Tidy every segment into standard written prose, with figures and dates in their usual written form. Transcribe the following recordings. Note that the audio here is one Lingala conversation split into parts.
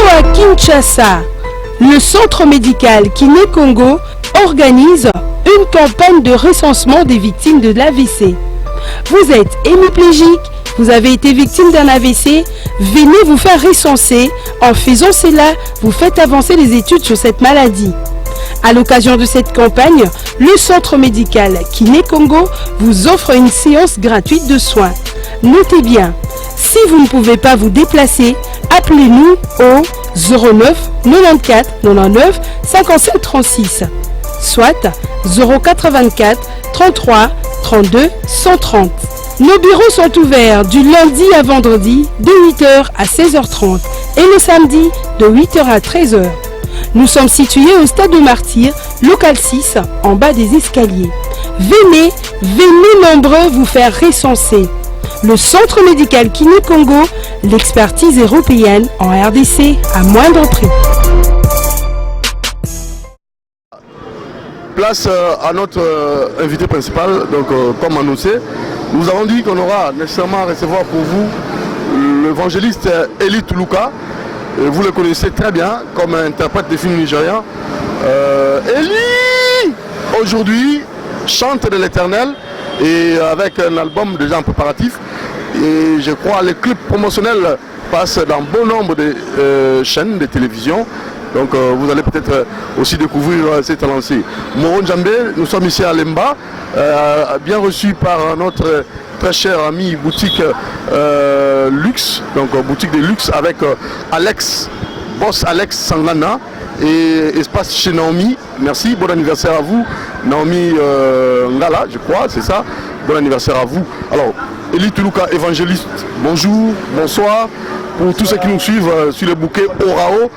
À Kinshasa, le centre médical Kiné Congo organise une campagne de recensement des victimes de l'AVC. Vous êtes hémiplégique, vous avez été victime d'un AVC, venez vous faire recenser. En faisant cela, vous faites avancer les études sur cette maladie. À l'occasion de cette campagne, le centre médical Kiné Congo vous offre une séance gratuite de soins. Notez bien, si vous ne pouvez pas vous déplacer, appelez-nous au 09 94 99 57 36, soit 084 33 32 130. Nos bureaux sont ouverts du lundi à vendredi de 8h à 16h30 et le samedi de 8h à 13h. Nous sommes situés au stade de Martyrs, local 6, en bas des escaliers. Venez nombreux vous faire recenser. Le centre médical Kiné Congo, l'expertise européenne en RDC à moindre prix. Place à notre invité principal, donc comme annoncé, nous avons dit qu'on aura nécessairement à recevoir pour vous l'évangéliste Eli Tuluka. Vous le connaissez très bien comme interprète des films nigérians. Eli, aujourd'hui, chante de l'Éternel et avec un album déjà en préparatif. Et je crois que les clips promotionnels passent dans bon nombre de chaînes de télévision. Donc vous allez peut-être aussi découvrir cet lancé. Moron Djambé, nous sommes ici à Lemba, bien reçu par notre très cher ami boutique luxe, donc boutique de luxe avec Alex, boss Alex Sangana et espace chez Naomi. Merci, bon anniversaire à vous. Naomi Ngala, je crois, c'est ça. Bon anniversaire à vous. Alors, Eli Tuluka, évangéliste, bonjour, bonsoir. Pour tous ceux qui nous suivent sur le bouquet Orao,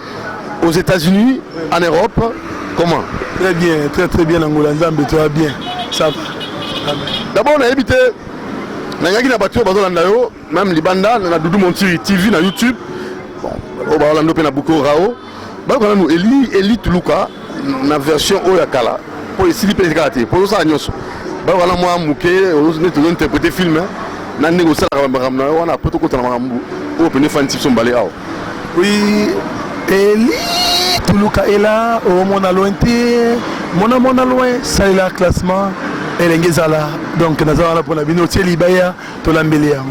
aux États-Unis, en Europe, comment? Très bien, très bien, Angola, Nzambe, tout va bien. Ça va. D'abord, on a habité. Même les bandes, on a Doudou Monti TV sur YouTube. Bon, on a un bouquet Orao. On a Eli Tuluka, la version Oyakala. Pour essayer de faire pour ça, nous avons moi mouké, on a interprété le film. On a négocié la caméra, on a plutôt côté la caméra. On a fait un type de balai. Oui, Eli Tuluka est là, on a loin, on a loin, ça est là, classement, et l'engezala. Donc, nous avons la pour la binotier libaya, to l'ambélia.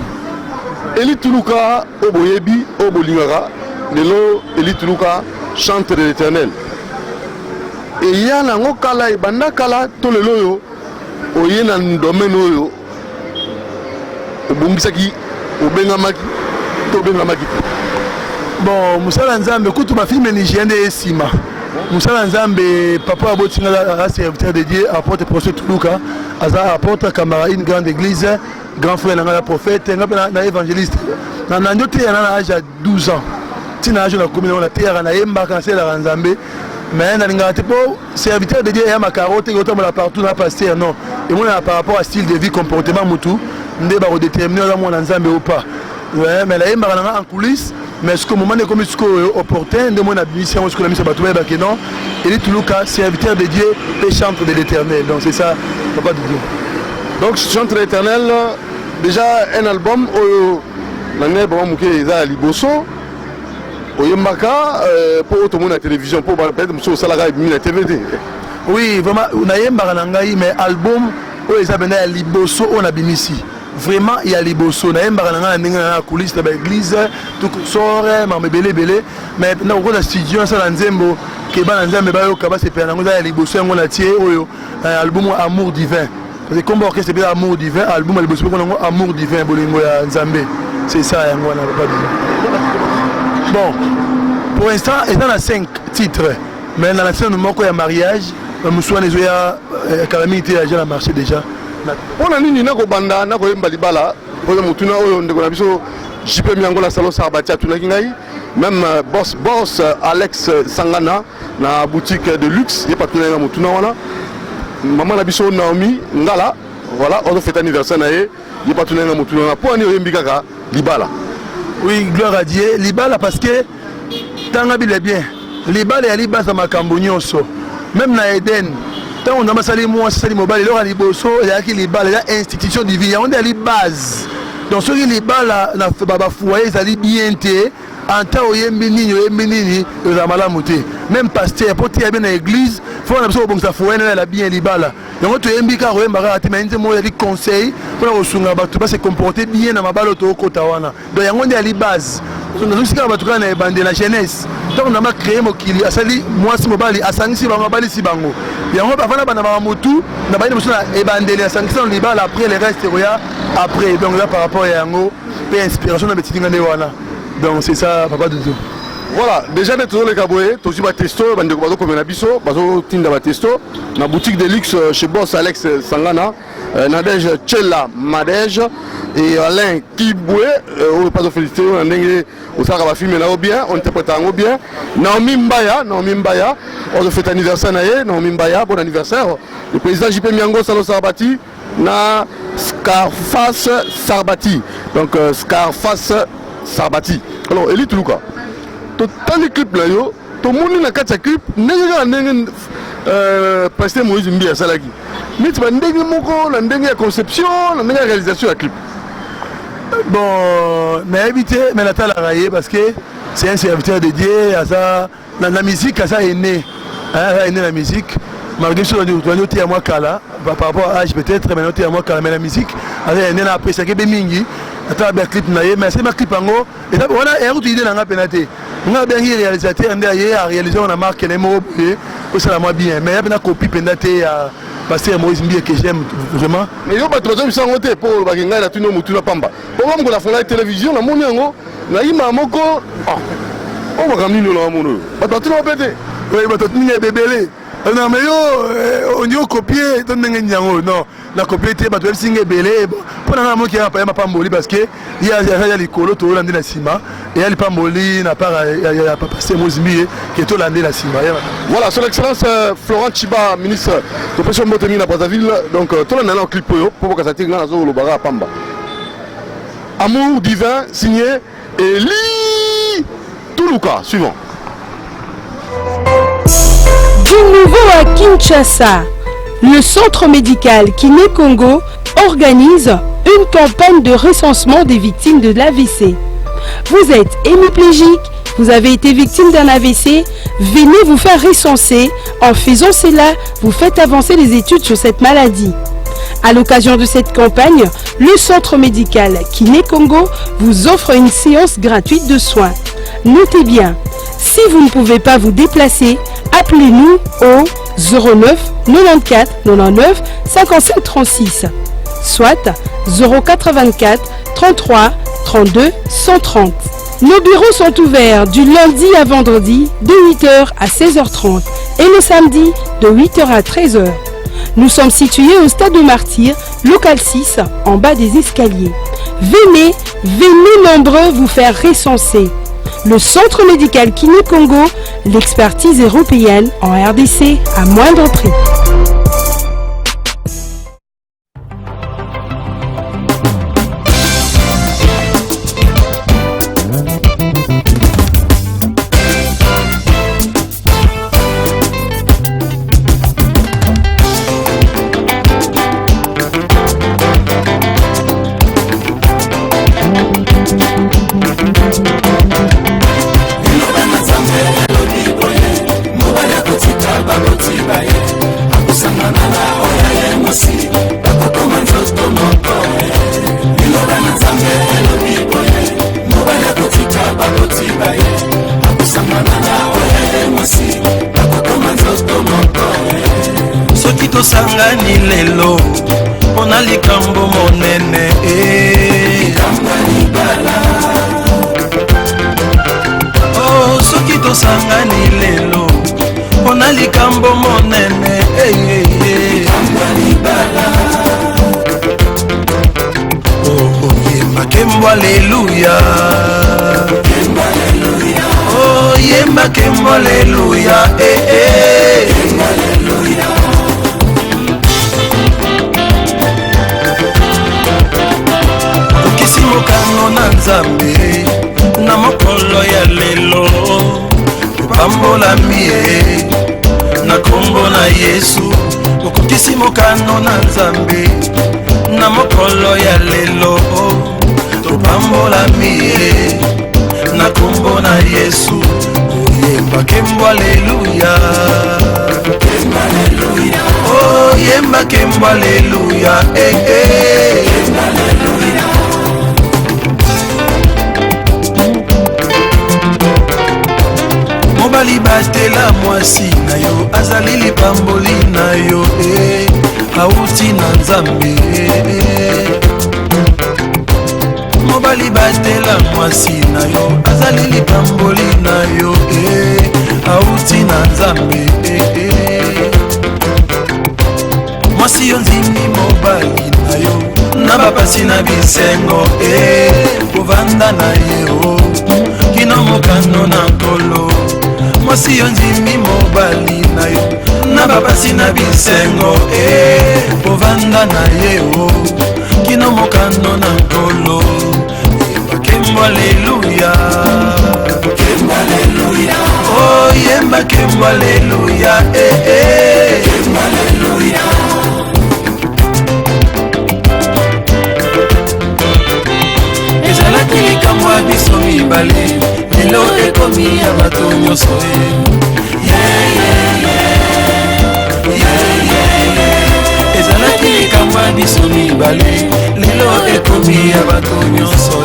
Eli Tuluka, Oboyebi, Obolingara, Nelo, Eli Tuluka, chante de l'Éternel. Et il y a un kala et banda kala to le loyo oye na domaine oyo obungisaki obengamaki to bengamaki. Bon, Moussala Nzambe kutu ma fille nigérienne de Sima. Moussala Nzambe papa abotinga la serviteur de Dieu apporte prophète Tuluka aza apporte camarade une grande église grand frère na prophète na évangéliste. Na ndote na âge à 12 ans. Tina âge na commune na terre na yemba quand c'est la Nzambe. Mais pour serviteur de Dieu, il y a ma carotte et autant partout dans pasteur non. Et moi par rapport à style de vie, comportement mutu, on va déterminer mon ensemble ou pas. Ouais, mais là il m'a en coulisses, mais ce que moment est comme ce opportun de mon mission, ce que la mission va trouver que non. Il est Tuluka, serviteur de Dieu et chantre de l'Éternel. Donc c'est ça, papa de Dieu. Donc chantre de l'Éternel, déjà un album où l'année bon mouké ils a liboso. Pour tout le monde à la télévision, pour peut-être que ça la TVD. Oui, vraiment, on a un mais album, ils ont liboso, on a bimisi. Vraiment, il y a liboso. On a un coulisse de l'église, tout sort, belé. Mais dans le studio, ça a un zembo, qui est dans un zembo, c'est un liboso, on a tiré un album Amour divin. C'est comme orchestre, c'est Amour divin, album Amour divin, Nzambe. C'est ça, on n'a pas dit. Bon, pour l'instant, il y a 5 titres. Mais dans la scène, il y a un mariage. Nous sommes calamité, il y a marché déjà. On a dit que nous avons poza mutuna oyo ndeko na biso JP Miango la Salon Sarbati atuna kingai même boss Alex Sangana na boutique de luxe il pas tuna mutuna wana maman na biso Naomi Ngala voilà on fait anniversaire na ye il pas tuna mutuna na po ani oyembi kaka libala. Oui, gloire à Dieu. Libala parce que tant que bien. Libala et Libala makambo nyonso. Même na Eden. Tant on a sali moi sali mobile là liboso il y a qui Libala la institution divine. On a les bases. Donc ce qui Libala na baba foyer ça dit bien té en temps oyembi nini za malamu té. Même pasteur pour tirer bien dans l'église, faut on a besoin bon ça foyer na bien Libala. Donc tu yembi ka oyemba ka timenze mo ya conseil pour osunga batu ba se comporter bien na mabalo to kota wana. Donc yango ndi ali base. Nous avons créé bande la jeunesse. Donc on a créé mokili asali moi si mobali asangisi bango bali si bango. Yango bafana bana ba mutu na ba ina musuna e bandeli asangisi on libala après le reste roya après donc là par rapport à yango pe inspiration na beti ngane wana. Donc c'est ça papa Doudou. Voilà, déjà nous sommes les Kaboué, nous sommes testo, nous sommes comme un abisso, nous sommes testo, na boutique de luxe chez boss Alex Sangana, Nadège Tchela Madège et Alain Kiboué, on ne pas de féliciter, on a au Saraba film là bien, on interprète en bien. Naomi Mbaya, on fait anniversaire naé, Naomi Mbaya, bon anniversaire. Le président JP Miango Salon Sarbati, na Scarface Sarbati, donc Scarface Sarbati. Alors Elite Luka. Tant de clips là yo, tout le monde n'a qu'à clip, n'est-ce pas passer Moïse Mbia Salaki. Mais tu vas n'engager moko, n'engager conception, n'engager réalisation à clip. Bon, mais éviter, mais la taille à railler parce que c'est un serviteur dédié à ça, la musique à ça est né, est né la musique. Malgré tout, on a noté à moi Kala, par rapport à âge peut-être, mais noté à moi Kala, mais la musique, est né après ça qui est Bemingi. Attends, bien clip naïe, mais c'est ma clip en haut. Et là, on a une idée dans la pénalité. On a bien réalisateur, on a réalisé, on a marqué les mots, pour ça moi bien. Mais il y a une copie pénalité à passer à Moïse Mbie que j'aime vraiment. Mais il y a pas de raison de voter pour la Genga et la Moutouna Pamba. Pour moi, la la télévision, la Mouniango, la Ima Moko, on va ramener le Mounou. Pas de tout pété. Oui, mais tout le monde est bébé. Non, mais on y a copié, non, la copié, tu vas signer belé. Pour un homme qui a pas Pamboli parce que il y a les colos, tout l'année la cima, et il Pamboli n'a pas passé Mozimbi qui est tout l'année la cima. Voilà, son excellence Florent Chiba, ministre de Pression Motemine à Brazzaville, donc tout l'année en clip pour que ça tire dans la zone Bara à Pamba. Amour divin, signé Eli Toulouka, suivant. Du nouveau à Kinshasa, le centre médical Kiné Congo organise une campagne de recensement des victimes de l'AVC. Vous êtes hémiplégique, vous avez été victime d'un AVC, venez vous faire recenser. En faisant cela, vous faites avancer les études sur cette maladie. À l'occasion de cette campagne, le centre médical Kiné Congo vous offre une séance gratuite de soins. Notez bien, si vous ne pouvez pas vous déplacer, appelez-nous au 09 94 99 57 36, soit 084 33 32 130. Nos bureaux sont ouverts du lundi à vendredi de 8h à 16h30 et le samedi de 8h à 13h. Nous sommes situés au stade de Martyrs, local 6, en bas des escaliers. Venez nombreux vous faire recenser. Le centre médical Kiné Congo, l'expertise européenne en RDC à moindre prix. Sangani lelo ona likambo monene oh soki to sangani lelo ona likambo monene oh yeah. yemba kembo alléluia. Oh yemba kembo alléluia. Okisi mokano na Nzambe na mokolo ya lelo pambola mie na kombo na Yesu. Okokisi mokano na Nzambe na mokolo ya lelo topambola mie na kombo na Yesu. Yemba kembo alléluia. Oh yemba kembo alléluia. Mobali batela mwasi na yo azali lipamboli na yo auti na Nzambe. Mobali batela mwasi na yo azali lipamboli na yo auti na Nzambe. Mwasi yo nzimi mobali na yo na bapasi na bisengo kovanda na ye kino mokano na nkolo. Mwasi yo nzimi mobali na yo na bapasi na bisengo kovanda na ye kino mokano na nkolo. Yemba kembo alléluia. Oh yemba kembo alléluia. Ezalaki likambo ya biso mibale lelo ekomi ya bato nyonso. Ezalaki likambo ya biso mibale lelo ekomi ya bato nyonso.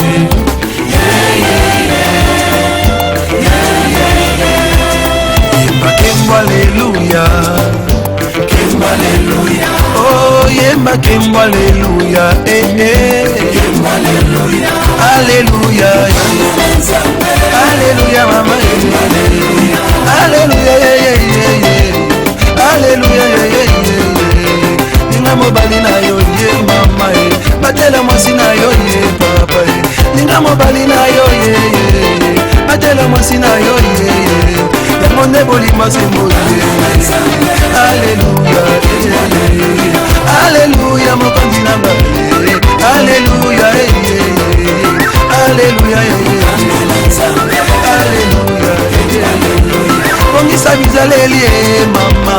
Yemba kembo alléluia. Kembo alléluia. Oh yemba kembo alléluia. Kembo alléluia. Alléluia. Alléluia mama. Alléluia. Alléluia. Ninga mobali na yo ye mama batela mwasi na yo ye papa ninga mobali na yo ye batela mwasi na yo ye yango nde bolima sembo. Alléluia. Alléluia mokonzi na Nzambe. Alléluia. Alléluia. Alléluia. Bongisa bizaleli mama,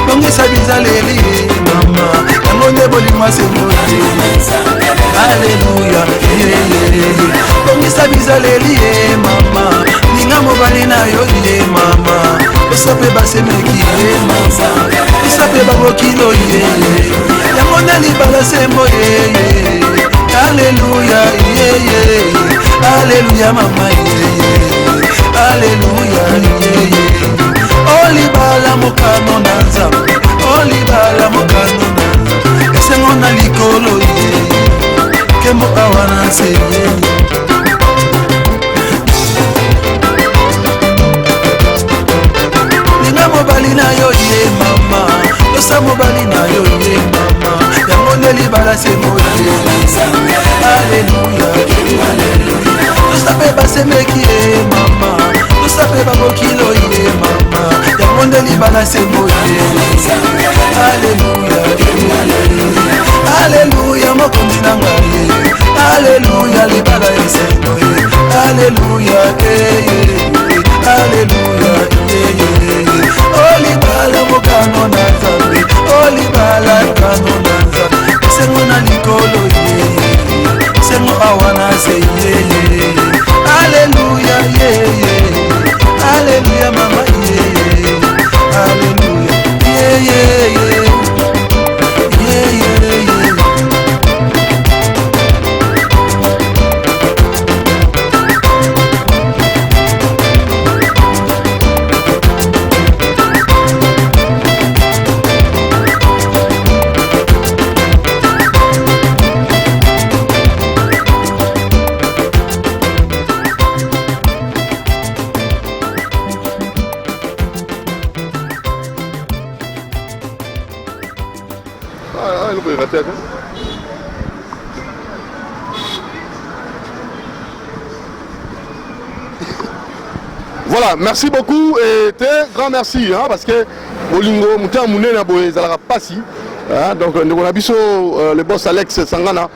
bongisa bizaleli mama, yango nde bolima sembo. Alléluia. Bongisa bizaleli mama, ninga mobali na yo ye mama, osape basemeki ye mama, osape babokilo ye yango nde libala sembo ye. Alléluia. Alléluia mama. Alléluia. Olibala mokano na Nzambe, olibala mokano na Nzambe, esengo na likolo ye kembo awa na nse ye. Linga mobali na yo ye mama, osa mobali na yo ye mama, yango nde libala sembo ye. Alléluia. Tosape basemeki ye mama, tosape babokilo ye mama, yango nde libala sembo ye. Alléluia. Alléluia mokonzi na ngai. Alléluia libala esengo ye. Alléluia. Alléluia. Olibala mokano na Nzambe, olibala mokano na Nzambe, esengo na likolo ye, esengo awa na se ye. Alléluia. Alléluia mama. Alléluia. Voilà, merci beaucoup et un grand merci hein, parce que Olingo Mouta Mouné Naboé Zalara Passi. Donc on a vu le boss Alex Sangana,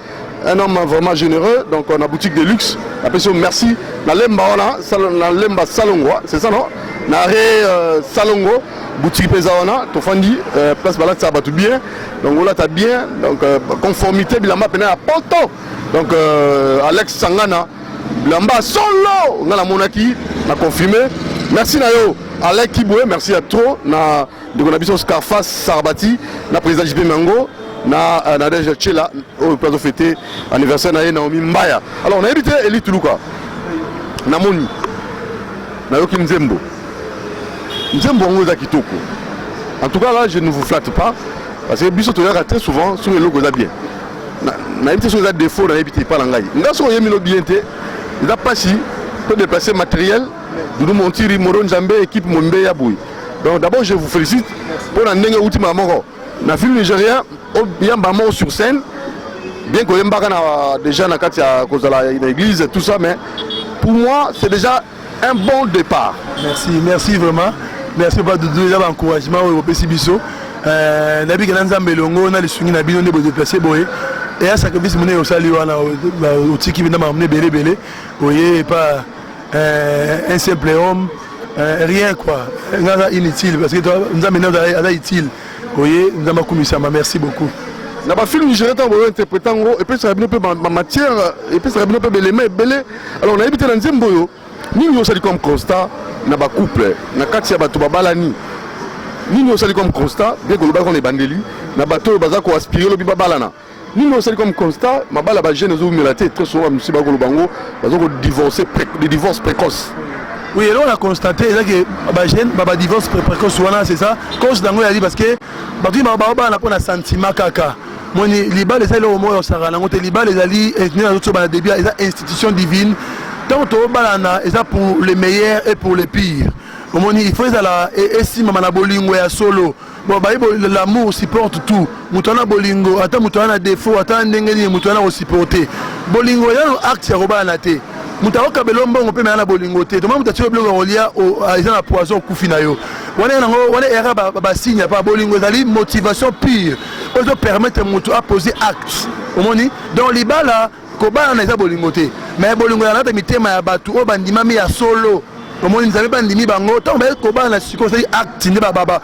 un homme vraiment généreux, donc on a boutique de luxe. Après ça, merci. Na Lemba Salongo, c'est ça non? Nare Salongo, boutique Pesaona, Tofandi, place Balak ça va tout bien. Donc voilà, t'as bien. Donc conformité Bilamba Pena à Porto. Donc Alex Sangana, Bilamba solo, on a la monarchie, on a confirmé. Merci Nayo, Alex Kiboué, merci à trop. Na de Scarface Sarbati, na président JP Mango, na Nadège Tchela, au plateau fêté anniversaire na Naomi Mbaya. Alors on a invité Eli Tuluka, Namoni, Nayoki Nzembo. Nzembo Ngoza Kitoko. En tout cas là, je ne vous flatte pas, parce que Bissot Toya très souvent sur les logos bien. Na invité sur les défauts, na invité pas l'angaï. Nga so yemi lo bien té, il a pas si peut déplacer matériel, nous montiri Moron Jambe équipe Mombe Yaboui. Donc d'abord je vous félicite pour la dernière ultime mort. Na film nigérien, bien mort sur scène, bien qu'on ait déjà na katia cause de l'église tout ça, mais pour moi c'est déjà un bon départ. Merci vraiment. Merci pour déjà l'encouragement au Pessibiso. Nabi Gananza Melongo, na les swing na bino ne bo déplacer boé. Et à sacrifice monnaie au salut au tiki vient m'amener belé. Voyez pas un simple homme. Rien quoi, inutile parce que nous avons à utile. Vous voyez, nous avons commis ça, merci beaucoup. Nous avons fait nigérien interprétant et puis ça a bien ma matière et puis ça a bien belé. Alors on a habité dans Zemboyo, nous sommes comme constat, nous avons couple, nous avons katia bato babalani. Nous sommes comme constat, bien que nous avons les bandeli, nous avons bateau bazako aspirer le bibabalana. Nous sommes comme constat, ma bala ba jeune nous milaté très souvent monsieur bagolo bango, bazako divorcer des divorces précoces. Oui, alors on a constaté que les divorce précoce, c'est ça. Cause d'ango a dit parce que on a sentiment caca. Les balles les au moins les balles les institutions divines. Tant que pour les meilleurs et pour les pires. Il faut que si maman bolingo ya solo. Bon, l'amour supporte tout. Moutona bolingo, attends moutona défaut, attends ndengeni moutona au supporter. Bolingo ya no acte ya robana te. Moutao kabelombo on peut mettre la bolingo te. Demain moutati bloga olia au na poison kufina yo. Wana era ba signe pas bolingo zali motivation pure. Pour permettre moutou à poser acte. Omoni dans libala koba na za bolingo te. Mais bolingo ya na mitema ya batu o bandima mi ya solo. Comment ils avaient pas dit bango tant ben koba na siko c'est acte ne baba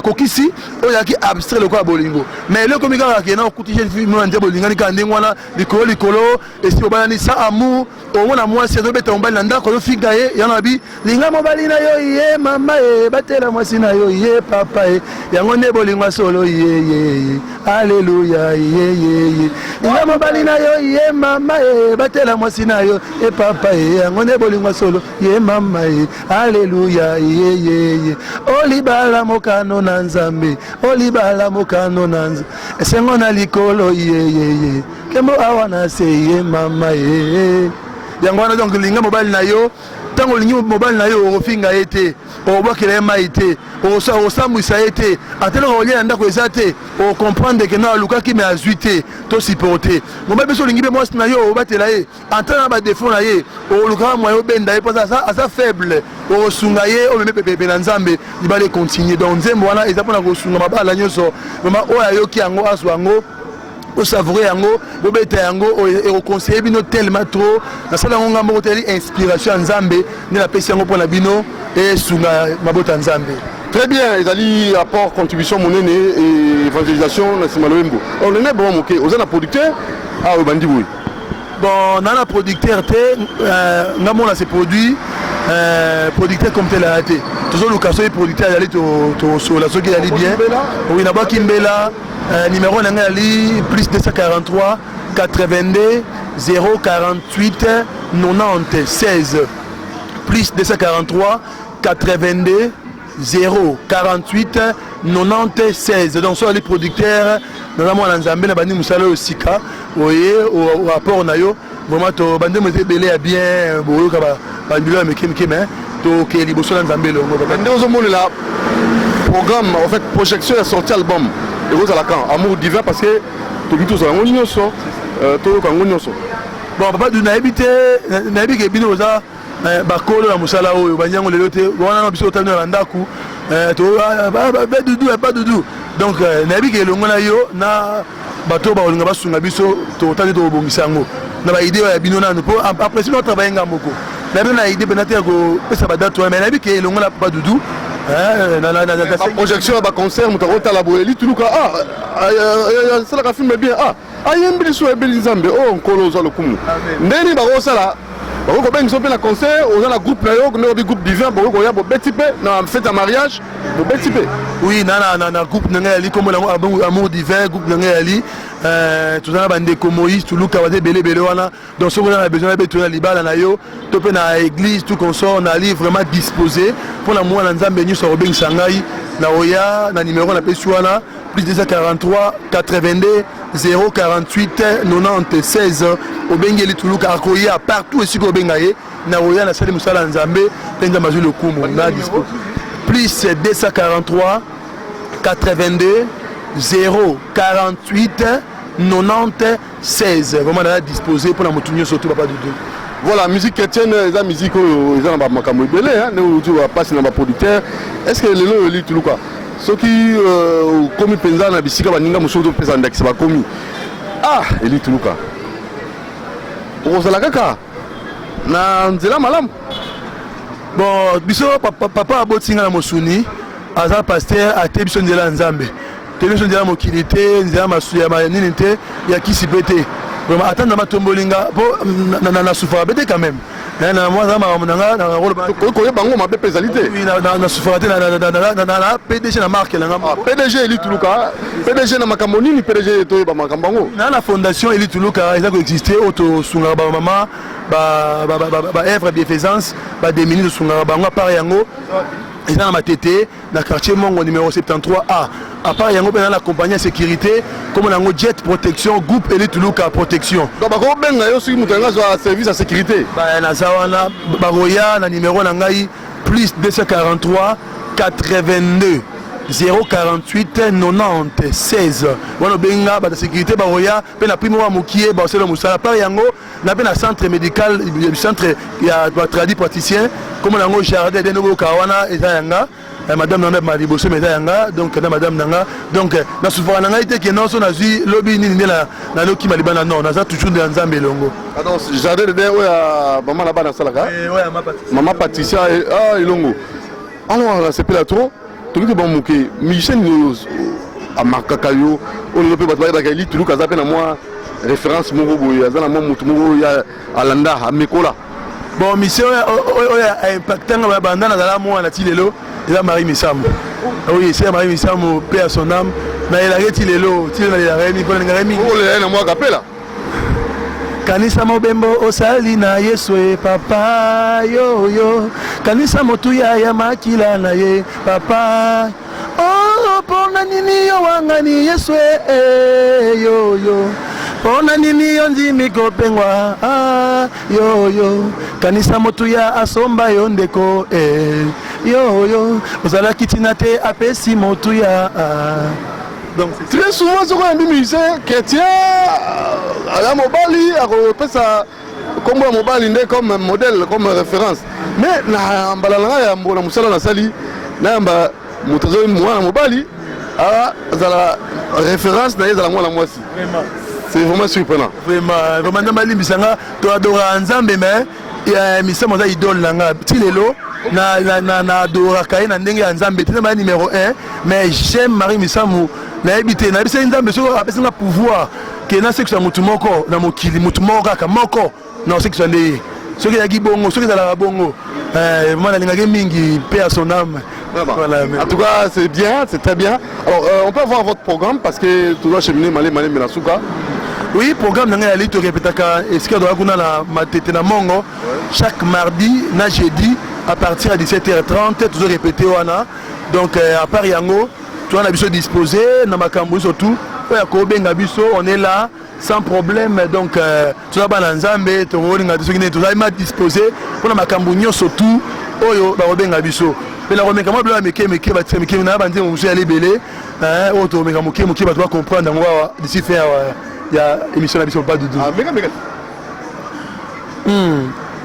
kokisi o ya ki abstrait le quoi bolingo mais le comme gars qui na kuti jeune fille moi ndé bolinga ni kande ngwana likolo et si obana ni sa amour au mona moi c'est de beta ombali nda ko figa ye yana bi linga mobali na yo ye mama e batela moi sina yo ye papa e yango ne bolingo solo ye alléluia ye linga mobali na yo ye mama e batela moi sina yo e papa e yango ne bolingo solo ye mama Alléluia, ye. Olibala mokano nanzambe, olibala mokano nanza. Esengona likolo ye. Kemo awana seye mama ye. Yangwana donc linga mobile na yo, tango linga mobile na yo ofinga ete, obakele maite, osamwisa ete, atelo olia ndako ezate, o comprendre que na luka ki me azuité, to supporter. Ngomba beso lingi be mwasi na yo obatela ye, antana ba défaut na ye, o luka moyo benda ye parce ça faible, o sunga ye o meme pepe na nzambe, li ba le continuer donc nzembo wana ezapona ko sunga mabala nyoso, mama oya yo ki yango aso yango au savourer yango bobeta yango et conseiller bino tellement trop na sala ngonga moko teli inspiration nzambe ni la pesi yango pour la bino et sunga mabota nzambe. Très bien, ils ont apport contribution monnaie et évangélisation na Simaloembo. On est bon moké, aux un producteur ah au bandi boui. Bon, na producteur té ngamo na ces produits producteur comme tel a été. Toujours le casso producteur aller to sur la soki aller bien. Oui, na ba kimbela numéro nangali plus 243 82 048 96 plus 243 82 048 96 donc sur les producteurs nous avons l'ensemble na bandi musala osika voyez au rapport na yo vraiment to bande mo belé bien boyo ka ba bilo mais mais to ke liboso l'ensemble lo bande ozo mona la programme en fait projection est sorti album et vous à la camp amour divin parce que to bitu so ngoni so to ka ngoni so bon papa du na habité ke bino za bakolo na musala oyo banyango lelo te wana na biso tano na ndaku pas doudou donc nabi ke longo na yo na bato ba olinga basunga biso to tali to bongisa ngo na ba idée ya bino nanu po après si notre travail ngamoko na bi na idée benate ko pesa badatu mais nabi ke longo na pas doudou la projection ba concert mutakota la boeli tuluka ça la filme bien yembili so ebeli nzambe nkolo zo lokumu ndeni ba osala bako bengi so pe na concert oza na groupe na yo no bi groupe divin bako ya bo betipe na fête à mariage bo betipe oui na groupe na ngali comme amour divin groupe na ngali tozana bande ko Moïse tuluka ba belé wana donc so on a besoin de tourner libala na yo to pe na église tout consort on a livre vraiment disposé pour la moi na nzambe nyu so bengi sangai na oya na numéro na pesu wana plus 243 82 048 96 obengeli tuluka akoya partout ici ko bengaye na oya na sali musala nzambe penza mazulu lokumu na dispo plus 243 82 048 96 vraiment là disposé pour la motunyo surtout papa Doudou. Voilà, musique chrétienne, la musique ils ont ba makambo belé hein, nous tu vas passer dans ba producteur. Est-ce que lelo li tuluka ceux qui komi penza na bisika baninga musoto pesa ndax ba komi eli tuluka ozala kaka na nzela malam bon biso papa abotinga na mosuni aza pasteur ate biso nzela nzambe te biso nzela mokilité nzela masuya manini te ya kisipete vraiment attendre matombolinga po na souffra bete quand même na moi za mamunanga na rôle ko bango mabe pesalité na souffra te na PDG na marque nga PDG eli tuluka PDG na makambo nini PDG to ba makambango na fondation eli tuluka eza ko exister auto sunga ba mama ba œuvre de bienfaisance ba des ministres sunga bango par yango eza na matete na quartier Mongo numéro 73A à part yango pe na la compagnie de sécurité comme nango jet protection groupe eli tuluka protection donc bako benga yo soki mutanga zo service à sécurité ba na zawana baroya na numéro na ngai plus 243 82 048 96 wana benga ba sécurité baroya pe na primo wa mukie ba selo musala par yango na pe na centre médical centre ya tradi praticien comme nango jardin de nouveau kawana eza yanga madame nanga maliboso meza yanga donc na madame nanga donc na souvent nanga ite ke non so na zui lobby ni na loki malibana non na za toujours de nzambe longo alors jardin de oya maman là bas na salaka oya maman Patricia ilongo alors c'est pas trop tout le bon muke Michel a marqué kayo on le peut pas ba ka li tout kaza pe na moi référence moko boya za na mo mutu moko ya alanda amekola bon mission oya impactant ba bandana za la moi na tilelo eza Marie Misambo oui c'est Marie Misambo paix à son âme na il arrête lelo tile na il arrête mi pona ngami le na moi kapela kanisa mobembo osali na Yesu papa yo kanisa motuya ya makila na ye papa pona nini yo wangani Yesu yo pona nini yo ndimi kopengwa yo kanisa motuya asomba yo ndeko yo ozala kitina te apesi motuya donc très souvent ce qu'on a dit musicien chrétien à mobali à pesa comme mobali ndé comme modèle comme référence mais na mbalanga ya mbona musala na sali na mba mutazo mwana mobali la référence na yeza la mwana mwasi vraiment c'est vraiment surprenant vraiment na mali bisanga to adora nzambe mais ya misamo za idole nanga tilelo na adora kai na ndenge ya nzambe tena numéro 1 mais j'aime Marie Misamu na habité na bisa nzambe so apesa pouvoir ke na section mutu moko na mokili mutu moko kaka moko na section ndeye soki ya gibongo soki za bongo vraiment na lingaki mingi paix à son âme. Voilà, en tout cas c'est bien, c'est très bien. Alors on peut voir votre programme parce que tu dois cheminer Malé Menasuka. Oui, programme nanga ali to répétaka esika doit kuna na matete na mongo chaque mardi na jeudi à partir de 17h30 toujours répéter wana donc à part yango tu as biso disposé na makambo surtout ya ko benga biso on est là sans problème donc tu as ba nzambe to ngolinga tisokine tu as disposé pour na makambo surtout oyo ba benga biso pela romeka mo bla meke ba na ba nzembo muso ya lebele o to meka moke ba doit comprendre ngwa d'ici faire ya émission la biso pas Doudou.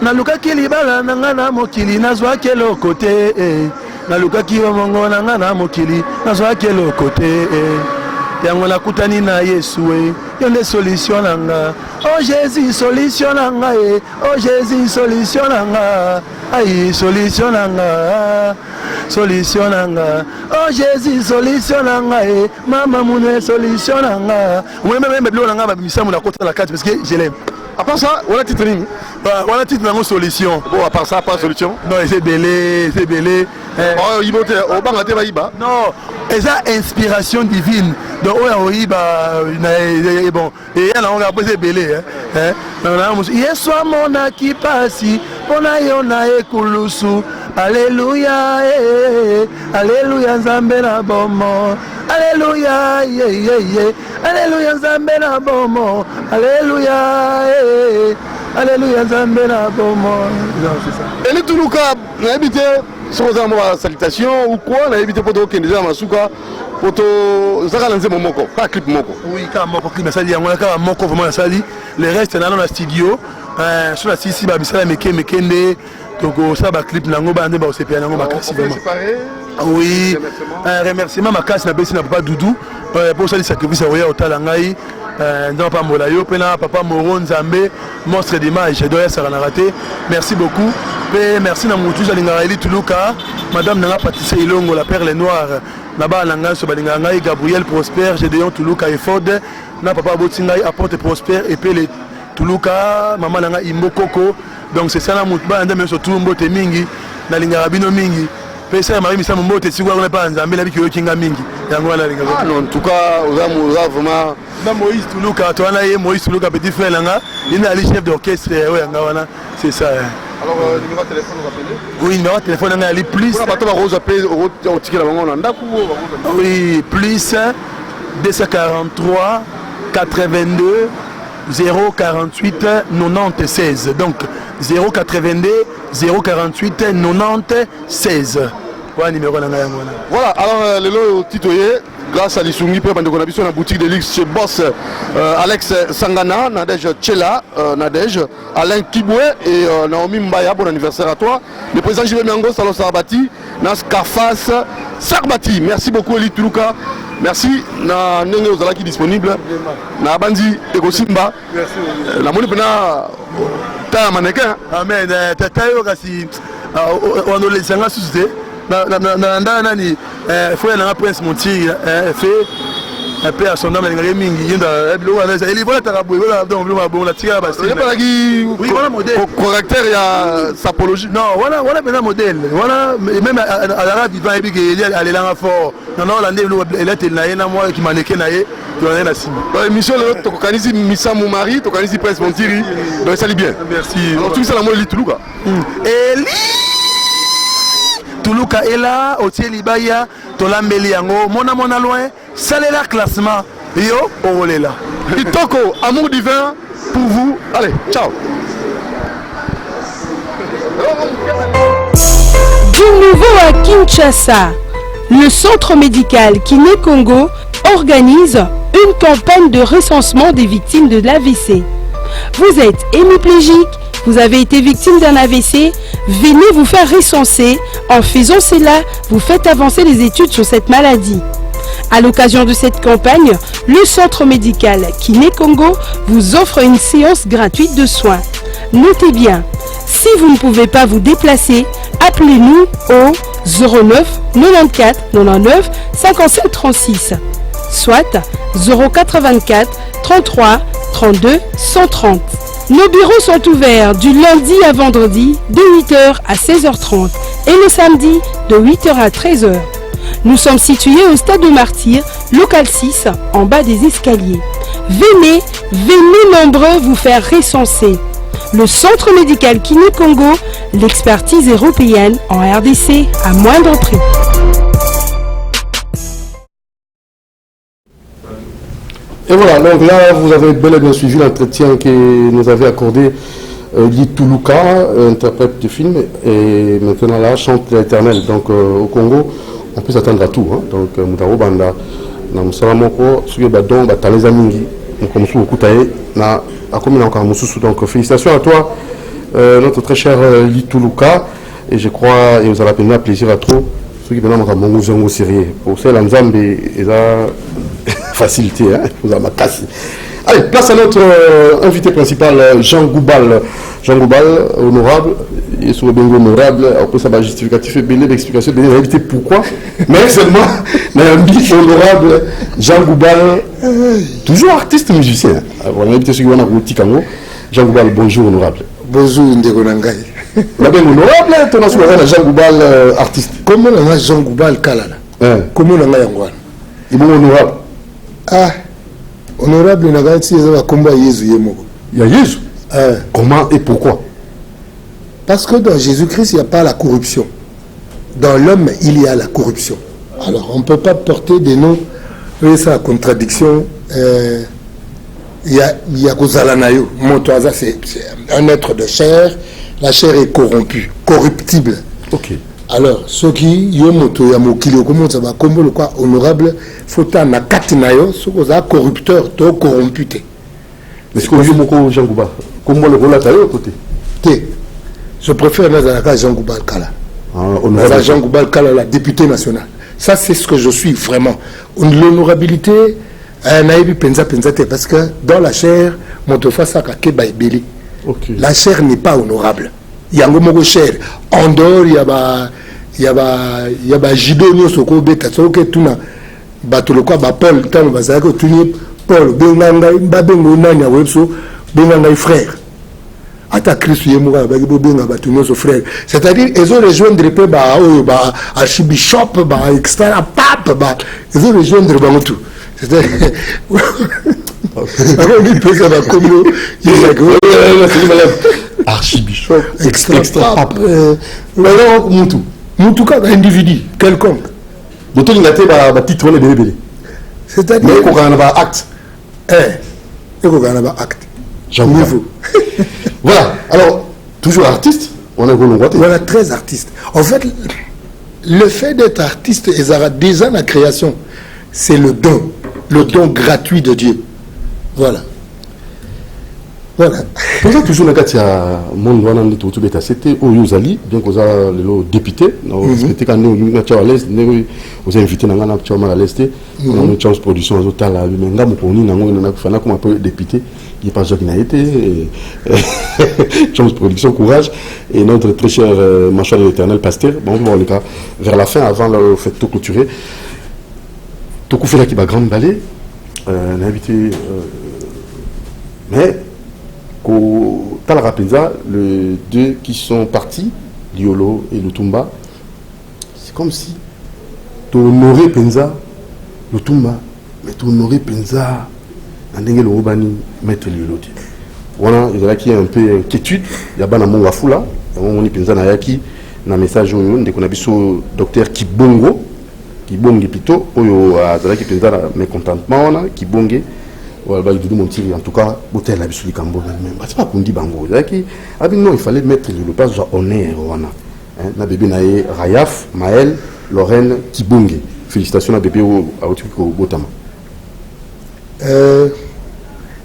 nalukaki libala nanga na mokili nazwaki eloko te nalukaki bomongo nanga na mokili nazwaki eloko te yango nakutani na Yesu yo nde solution nanga oh Jésus solution nanga oh Jésus solution nanga aïe solution nanga oh Jésus solution nanga mama mune solution nanga même bilo nanga ba misamu na kota la carte parce que je l'aime. À part ça, on a titre nini? On a titre nango solution. Bon, à part ça, pas solution. Non, c'est belé. Oh, ibote, au bangate ba iba. Non, c'est inspiration divine. Donc on a iba bon, et là on a posé belé Yesu mona kipasi, pona yona ekulusu. Alléluia, alléluia nzambe na bomo. Alléluia, alléluia nzambe na bomo. Alléluia, alléluia nzambe na bomo. Non, c'est ça. Et les Toulouka, on a habité sur la salutation ou quoi? On a habité pour toi qui est déjà à Masuka. Pour toi, ça a lancé mon moko, pas clip moko. Oui, quand moko clip, ça dit, on a quand moko vraiment ça dit. Le reste, dans le studio, sur la sisi, babisala mekende. Donc ça va clip nango ba ndeba osepia nango makasi vraiment. Oui. Remerciement makasi na besi na papa Doudou pour ça le sacrifice roya otala ngai dans pas molayo pena papa Moro Nzambe monstre d'image doya ça na raté. Merci beaucoup. Et merci na mutu ja lingareli Toulouka, madame nanga Patricia Ilongo la perle noire na ba nanga so balinga ngai Gabriel Prosper Gédéon Toulouka et Ford na papa Botingai apporte Prosper et puis les Toulouka maman nanga Imbokoko. Donc c'est ça la moutba ndeme so tumbo te mingi na linga bino mingi pesa mari misa mbote sigwa on pas nzambe la biki kinga mingi yango wala linga. Ah non, en tout cas oza vraiment na Moïse Toulouka to ana ye Moïse Toulouka petit frère langa il est chef d'orchestre yanga wana c'est ça. Alors numéro de téléphone vous appelez? Oui, numéro de téléphone on a plus on bato ba rose appel au ticket la bango na ndaku. Oui, plus 243 82 048 96 donc 082 048 96 voilà numéro na ngai mona. Voilà, alors le lot titoyé grâce à l'Isungi pe bande konabiso na boutique de luxe chez Boss Alex Sangana, Nadège Tchela, Nadège Alain Kiboué et Naomi Mbaya, bon anniversaire à toi. Le président Jibe Miango Salo Sarbati, Nas Kafas Sarbati. Merci beaucoup Eli Toulouka. Merci na nenge ozala qui disponible na bandi ekosimba. Merci. La moni pena ta mannequin. Amen. Tatayo kasi on le sanga susute na nani frère na prince Monti fait un peu à son âme ngare mingi yinda eblo wana il vola tarabou vola donc bon la tira basi. Il pas qui voilà modèle correcteur ya sapologie. Non, voilà ben modèle. Voilà même à la radio va ebi que aller là fort. Non la ndé elle était na na moi qui mannequin na ye tu en na sima. Émission le to kanisi misa mon mari, to kanisi prince Monti. Donc ça lit bien. Merci. Alors tout ça la moi li Toulouka. Eli Toulouka est là, Otie Libaya, Tolambeli Yango, mona loin, salé la classement, yo, on est là. Kitoko, amour divin pour vous. Allez, ciao. Du nouveau à Kinshasa, le centre médical Kiné Congo organise une campagne de recensement des victimes de l'AVC. Vous êtes hémiplégique, vous avez été victime d'un AVC, venez vous faire recenser. En faisant cela, vous faites avancer les études sur cette maladie. À l'occasion de cette campagne, le centre médical Kiné Congo vous offre une séance gratuite de soins. Notez bien, si vous ne pouvez pas vous déplacer, appelez-nous au 09 94 99 57 36, soit 084 33 32 130. Nos bureaux sont ouverts du lundi à vendredi de 8h à 16h30 et le samedi de 8h à 13h. Nous sommes situés au stade de Martyr, local 6, en bas des escaliers. Venez nombreux vous faire recenser. Le centre médical Kiné Congo, l'expertise européenne en RDC à moindre prix. Et voilà, donc là, vous avez bel et bien suivi l'entretien que nous avait accordé Eli Toulouka, interprète du film, et maintenant là, chante l'Éternel. Donc au Congo, on peut s'attendre à tout. Hein. Donc, Moutaro Banda, Namsalamoko, Sugabadon, Bataleza Mingi, comme sous Koutae, na Akomina encore Moussou. Donc félicitations à toi, notre très cher Lituluka, et je crois, et vous allez appeler plaisir à trop, ceux qui viennent à mon zongo sérieux. Pour ça, l'Anzambe est la facilité, hein, vous allez casser. Allez, place à notre invité principal, Jean Goubal. Jean Goubal, honorable, et sur le bien honorable, après ça va justificatif et bien d'explication, bien d'inviter pourquoi, mais seulement, mais un bif honorable, Jean Goubal, toujours artiste musicien. Voilà, invité sur le Tikango. Jean Goubal, bonjour honorable. Bonjour Ndeko Nangai. La bien honorable, ton nom sur Jean Goubal, artiste. Comment on a Jean Goubal Kalala? Comment on a Yangwan? Il est honorable. Ah, honorable Nangai, si il y a un combat Jésus Yemoko. Il y a Jésus. Comment et pourquoi? Parce que dans Jésus-Christ, il n'y a pas la corruption. Dans l'homme, il y a la corruption. Alors, on ne peut pas porter des noms. Oui, c'est la contradiction. Il y a Kozalanayo. Montoisa, c'est un être de chair. La chair est corrompue, corruptible. Ok. Alors, ceux qui yomoto yamokilo, comment ça va, comme le quoi honorable, faut un akatinayo, ceux qui sont corrupteurs, to corromputés. Mais ce que vous dites, Jean Goubal, comment le rôle à côté? Je préfère Nazaraka Jean Goubal Kala. Jean Goubal Kala, la députée nationale. Ça, c'est ce que je suis vraiment. L'honorabilité, parce que dans la chair, la chair n'est pas honorable. Il y a un chair. En dehors, il y a Jidonio Soko Beta, Soko Tuna, Batoloka, Paul, Tan, Bazako, Tuni, Paul, Bengangai, Babengonania, Webso, Bengangai frère. Ata Christ Yemoura, Benga, Batuno, son frère. C'est-à-dire, ils ont rejoint des peu, archibishop, etc., pape, ils ont rejoint des tout. C'est-à-dire, archibishop, extra pape. Moutou, individu, quelconque. Donc, il y a des titres, c'est-à-dire, il y a un acte. Il y a un acte. Niveau. Voilà, alors, toujours artiste, on est voilà, très artiste. En fait, le fait d'être artiste, déjà la création, c'est le don gratuit de Dieu. Voilà. Voilà. Vous avez toujours le cas de monde c'était au Yuzali, bien que vous avez le député, respecté quand nous sommes à l'Est, vous avez invité à l'Est, on a une chance de production à l'Otal, mais nous avons comme un peu député, il n'y a pas de qui n'a été, chance de production, courage, et notre très cher Marshal de l'Éternel Pasteur, bon, on va voir le cas vers la fin, avant le fait tout clôturer, tout coup fait là qui va grande balai, on a invité, mais les deux qui sont partis, Liolo et Lutumba, c'est comme si tu honorais Penza, Lutumba, mais tu honorais Penza, Andengé Lorobani, Maître Liolo. Voilà, il y a qui un peu inquiétude, il y a un mon Wafula, il y a un Penza Nayaki, un message où on a vu ce docteur Kibongo, Kibongi plutôt, il y a qui Penza mécontentement, Kibongi. En tout cas, c'est pas qu'on dit bango. Non, il fallait mettre le pas de honneur. Na bébé naé Rayaf, Maël, Lorraine, Kibonge. Félicitations à bébé au Botama.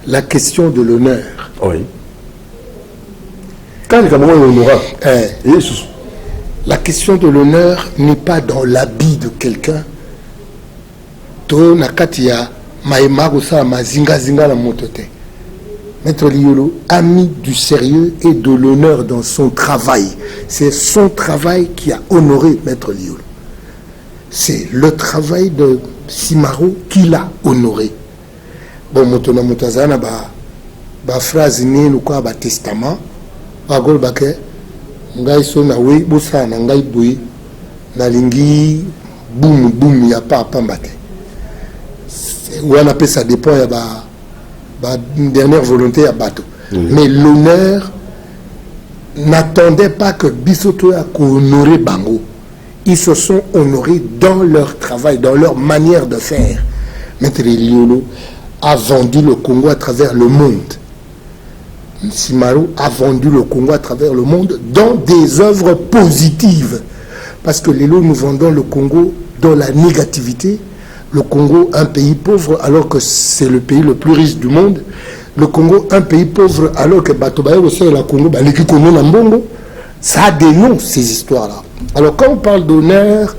La question de l'honneur. Oui. Quand il y a un moment honorable. La question de l'honneur n'est pas dans l'habit de quelqu'un. To nakatia. Maître Liolo, ami du sérieux et de l'honneur dans son travail. C'est son travail qui a honoré Maître Liolo. C'est le travail de Simaro qui l'a honoré. Bon, Motona Motazana, phrase ni ou quoi, testament, bagol bake, ngai so na we, bosa na ngai boui, na lingi, boum, ya pas pambate. Ou on appelle ça dépend, il y a une dernière volonté à bateau. Mais l'honneur n'attendait pas que Bissoto a honoré Bango. Ils se sont honorés dans leur travail, dans leur manière de faire. Maître Liolo a vendu le Congo à travers le monde. Simaro a vendu le Congo à travers le monde dans des œuvres positives. Parce que Lilo, nous vendons le Congo dans la négativité. Le Congo, un pays pauvre, alors que c'est le pays le plus riche du monde. le Congo un pays pauvre alors que Batobaye aussi la Congo, l'équipe Congo Nambongo, ça dénonce ces histoires-là. Alors quand on parle d'honneur,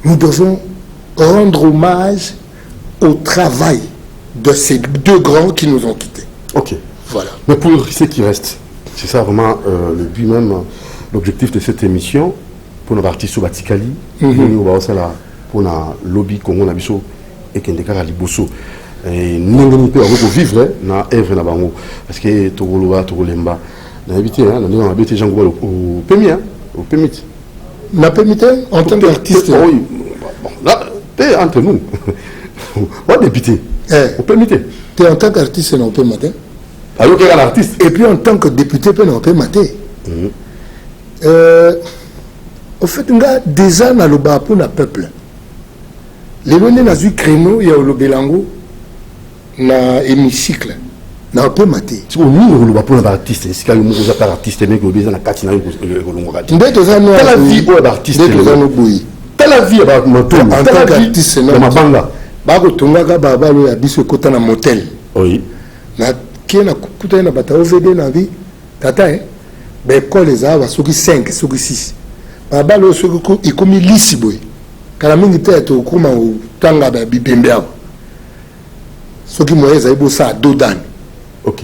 nous devons rendre hommage au travail de ces deux grands qui nous ont quittés. Ok. Voilà. Mais pour ce qui reste, c'est ça vraiment le but même, l'objectif de cette émission, pour nos artistes au Batikali, pour le lobby Congo Nabiso et Kendeka Liboso. Et nous devons vivre dans l'œuvre na bango parce que Togoloa, Togolemba, on a habité Jean Goual au PMI, au PMI. On a permis en tant qu'artiste. Oui, bon, là, t'es entre nous. On a député. Au PMI. Tu es en tant qu'artiste, on peut mater. Alors qu'il y a l'artiste. Et puis en tant que député, on peut mater. Au fait, on a déjà dans le bas pour le peuple. Les gens dans le créneau, il y a le Bélango, dans l'hémicycle. On peut mater. Si on a le bas pour l'artiste, c'est qu'il y a un artiste, mais il y a un artiste. Tel la vie pour l'artiste. Tel la vie pour l'artiste. En tant qu'artiste, c'est notre. Bagotonga baba lo ya biso kota na motel. Oui. Na kiena kuta na bata OVD na vie. Tata ba école za ba soki 5 soki 6. Baba lo soki ikomi lisi boy. Kala mingi te to kuma o tanga ba bibembe abo. Soki moyeza ibo sa dodan. OK.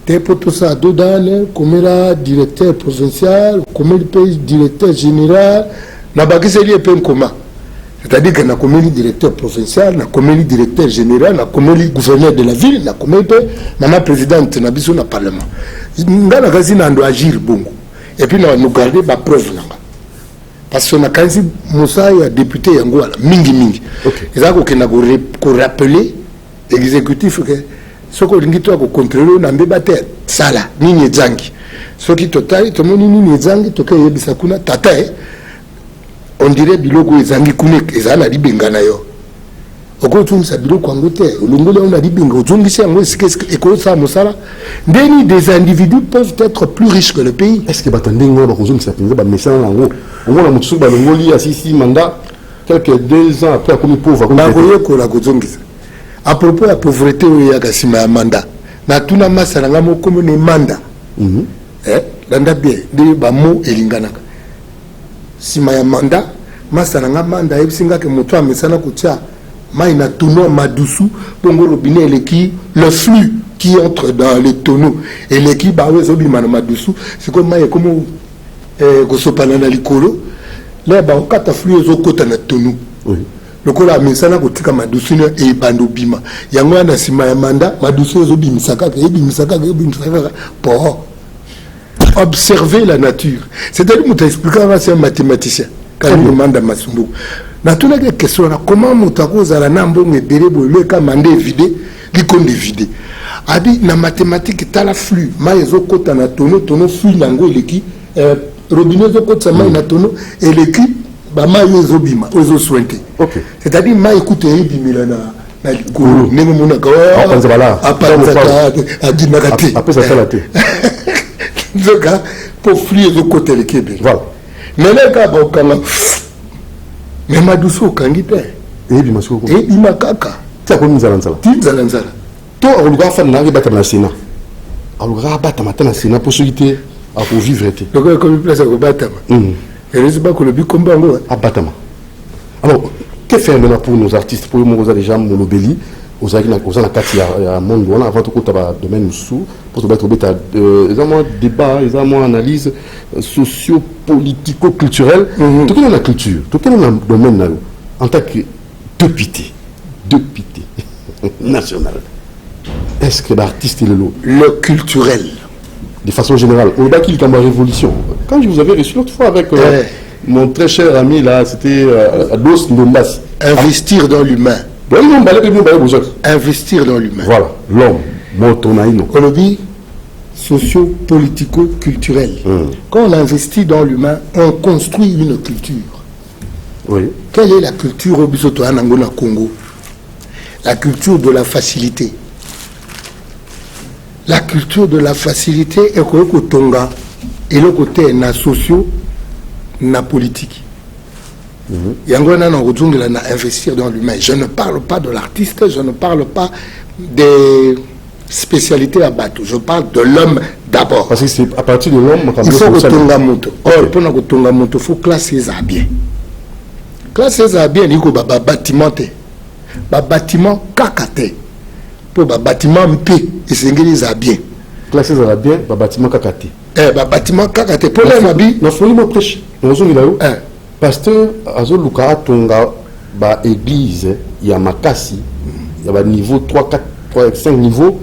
Te poto sa dodan komela directeur provincial, komela pays directeur général na bakiseli epe nkoma. C'est-à-dire que nous avons le directeur provincial, nous avons le directeur général, nous avons le gouverneur de la ville, nous avons la présidente de le Parlement. Nous avons agir bongo. Et puis nous avons gardé la preuve. Parce que nous avons Moussa et député Yangoua, mingi. Ils ont rappelé l'exécutif que ce qu'on a contrôlé, nous avons battu Sala, Nini Zangi. Ce qui est total, tout le monde Nini Zangi, tout le monde est tata. On dirait biloko ezangi kunek ezana libenga na yo okotunisa biloko yango te olongoli on a libenga ozongisi yango ekosa mosala ndeni des individus peuvent être plus riches que le pays. Est-ce que batandé ngo bakozongisa penza ba message nango omona mutsu balongoli asisi mandat quelques 2 ans après comme pauvre comme bakoyo ko la kozongisa à propos la pauvreté oya kasima ya mandat na tuna masala ngamo comme ne mandat landa bien de ba mo elinganaka sima ya mandat masananga manda ebisinga ke moto amesana kotia mai na tonneau madusu bongo robinet eleki le flux qui entre dans les tonneaux et l'équipe bawezo bimana madusu c'est comme mai comme kosopana na likolo là ba okata flux ezokota na tonneau lokola amesana kotika madusu e bando bima yango na sima ya mandat madusu ezobimisaka po observer la nature. C'est-à-dire que tu expliques c'est un mathématicien. Quand il demande à Masumbu. Dans toutes les questions, comment Moutako Zalanambo me berebo le kamande vidé, l'icône de vidé. Abi na mathématique t'as la flux. Maïzo kota na tonneau flux nango eleki. Robinet zo kota maï na tonneau et l'équipe ba maïzo bima ozo sointe. C'est-à-dire maï écoute bimila na likolo. Nengo mona ka. Après ça la tête. Pour fuir de côté le Québec. Voilà. Mais les gars, mais ma douce au Kangite. Et puis, monsieur, et il m'a caca. Tu as connu Zalanzala. Zalanzala. Toi, on va faire un battre dans le Sénat. On va battre dans le Sénat possibilité à pour vivre. Donc, comme il place à battre. Et je ne sais pas que le but combat. À battre. Alors, que faire maintenant pour nos artistes, pour les gens, Molobeli, aux à monde voilà avant tout domaine sous pour mettre ils ont moins débat ils ont moins analyse socio-politico-culturelle tout dans la culture tout dans le domaine en tant que député national est-ce que l'artiste est le culturel de façon générale au bas qu'il y a une révolution quand je vous avais reçu l'autre fois avec mon très cher ami là c'était Ados Ndombas investir dans l'humain. Investir dans l'humain. Voilà, l'homme, Motonaïno. Colombie, socio-politico-culturel. Quand on investit dans l'humain, on construit une culture. Oui. Quelle est la culture au Bisoto Anangona Congo? La culture de la facilité. La culture de la facilité est que Tonga et le côté na socio, na politique. Yangona na investir dans l'humain. Je ne parle pas de l'artiste, je ne parle pas des spécialités à bateau. Je parle de l'homme d'abord. Parce que c'est à partir de l'homme il faut que Tonga Moto. Or, pour que Tonga Moto, il faut classer ça bien. Classer ça bien, il faut que bâtiment. Bâtiment kakate. Pour bâtiment MP, et c'est bien. Classer ça bien, bâtiment kakate. Bâtiment kakate. Pour les habits. Nous sommes les prêches. Nous sommes là. Pasteur Azo Luka Tonga, église, il y a Makasi, il y a niveau 3, 4, 3, 5 niveaux.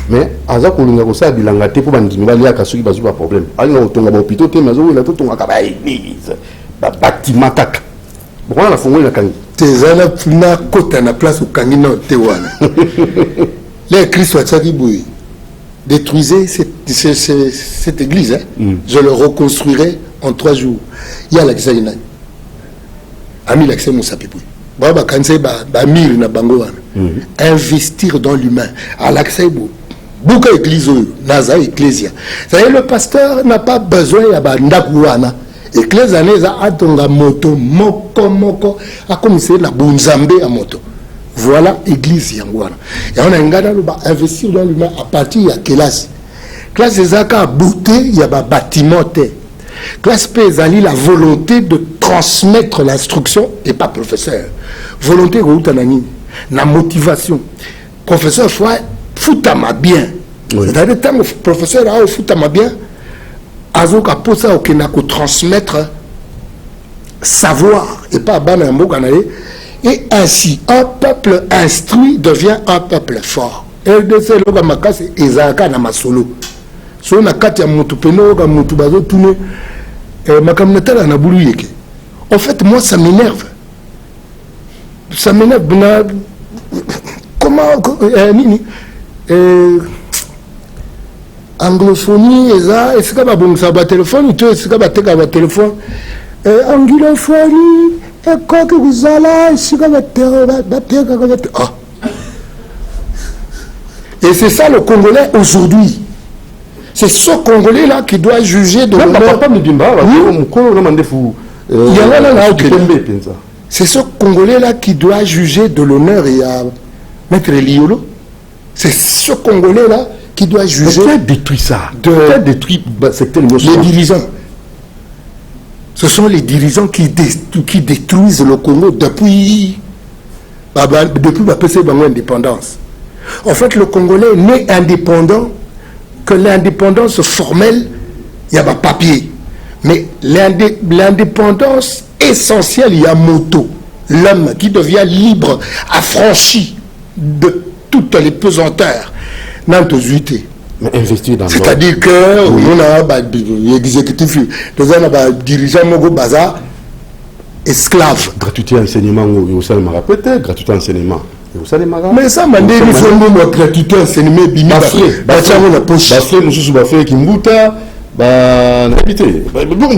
Mais Aza Kolunga Kosa Bilangate pour Bandimi, il y a Kasuki Bazu pas problème. Alors on tombe au hôpital, mais il y a tout ton église, bâtiment kaka. Pourquoi on a fondé la Kangi? Tezana na côté na place au Kangi non Tewana. Les Christ soit Tchadibouy. Détruisez cette église, je le reconstruirai en 3 jours. Il y a l'accès à Ami l'accès Moussa Pipoui. Baba Kansé Bamir na Bangoana. Investir dans l'humain. À l'accès beaucoup d'églises, Naza Ecclésia. C'est-à-dire le pasteur n'a pas besoin de Ndakouana. Ecclésia a atonga moto, moko, a commencé la bunzambe à moto. Voilà l'église Yangouana. Et on a un gars qui investir dans l'humain à partir de classe. Classe des Zaka bouté, il y a un bâtiment. Classe Pézali, la volonté de transmettre l'instruction et pas professeur. Volonté de la motivation. Professeur, foutama bien. C'est-à-dire que le professeur a foutama bien, azoka posa okenako transmettre savoir et pas banambo kanaye. Et ainsi, un peuple instruit devient un peuple fort. RDC loga makasi ezaka na masolo. So na kati ya mutu peno ga mutu bazo tune makamnata na bulu yeke. En fait, moi ça m'énerve. Ça m'énerve. Comment nini anglophonie eza esika ba bongisa ba téléphone to esika ba teka ba téléphone anglophonie et quoi que vous allez esika ba teka ba et c'est ça le Congolais aujourd'hui. C'est ce Congolais-là qui doit juger de l'honneur. C'est ce Congolais-là qui doit juger de l'honneur et à Maître Liolo. C'est ce Congolais-là qui doit juger. Qui a détruit ça? Qui a détruit les dirigeants. Ce sont les dirigeants qui détruisent le Congo depuis la indépendance. En fait, le Congolais n'est indépendant que l'indépendance formelle, il y a pas papier. Mais l'indépendance essentielle, il y a moto. L'homme qui devient libre, affranchi de toutes les pesanteurs. C'est-à-dire que on a l'exécutif, dirigeant bazar, esclave. Gratuité enseignement, ça me rappelle, gratuité enseignement. Mais ça m'a dit qu'il faut nous gratuité enseignement, bimi frais, la poche. Nous sommes bafré qui m'bouta, habité. Comment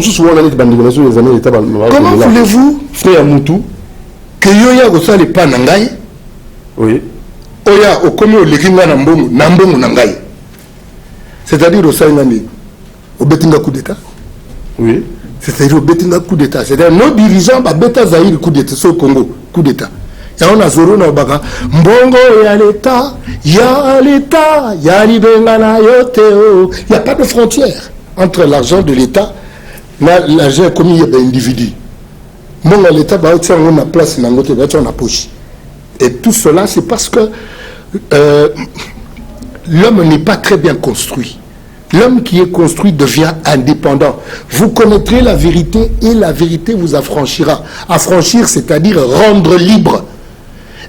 voulez-vous, frère Moutou, que yoya gosa les pas nangai? Oui. Oya okomi olekinga na mbongo nangai. C'est-à-dire au Saïnani, au Betinga coup d'État. Oui. C'est-à-dire au Betinga coup d'État. C'est-à-dire nos dirigeants, Beta Zahir coup d'État, au Congo, coup d'État. Et on a Zoro na Obaka, Mbongo ya l'État, ya l'Ibengana, yoteo. Il n'y a pas de frontière entre l'argent de l'État et l'argent commis par l'individu. Mbongo l'État, on a place, on a poche. Et tout cela, c'est parce que l'homme n'est pas très bien construit. L'homme qui est construit devient indépendant. Vous connaîtrez la vérité et la vérité vous affranchira. Affranchir, c'est-à-dire rendre libre.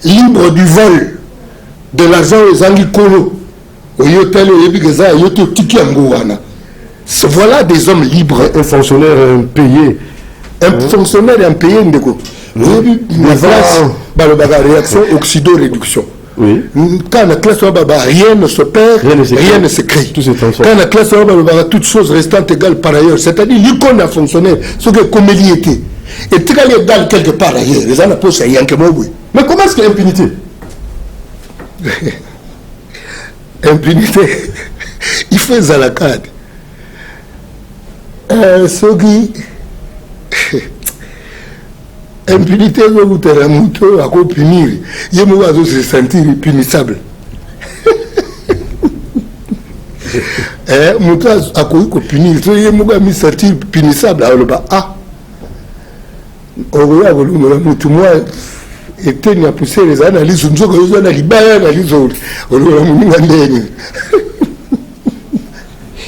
Libre du vol, de l'argent aux angikolo. Voilà des hommes libres. Un fonctionnaire payé. Un fonctionnaire impayé, Ndeko. Réaction oxydo-réduction. Oui. Quand la classe rien ne se perd, rien ne se crée. Quand la classe toutes choses restant égales par ailleurs, c'est-à-dire l'icône a fonctionné, ce que comme il était. Et tout est égal quelque part ailleurs. Les gens ne posent rien que moi. Mais comment est-ce qu'il y a impunité? Impunité. Il fait Zalakad. Ce qui. Impunité, vous avez un à punir. Il se sentir punissable. moto akoki kopinir so ye moko ami sortir punissable aloba okoya kolongola motu mwa eteni ya poussière ezala na liso nzoka ozwa na libaya na liso olongola moninga ndenge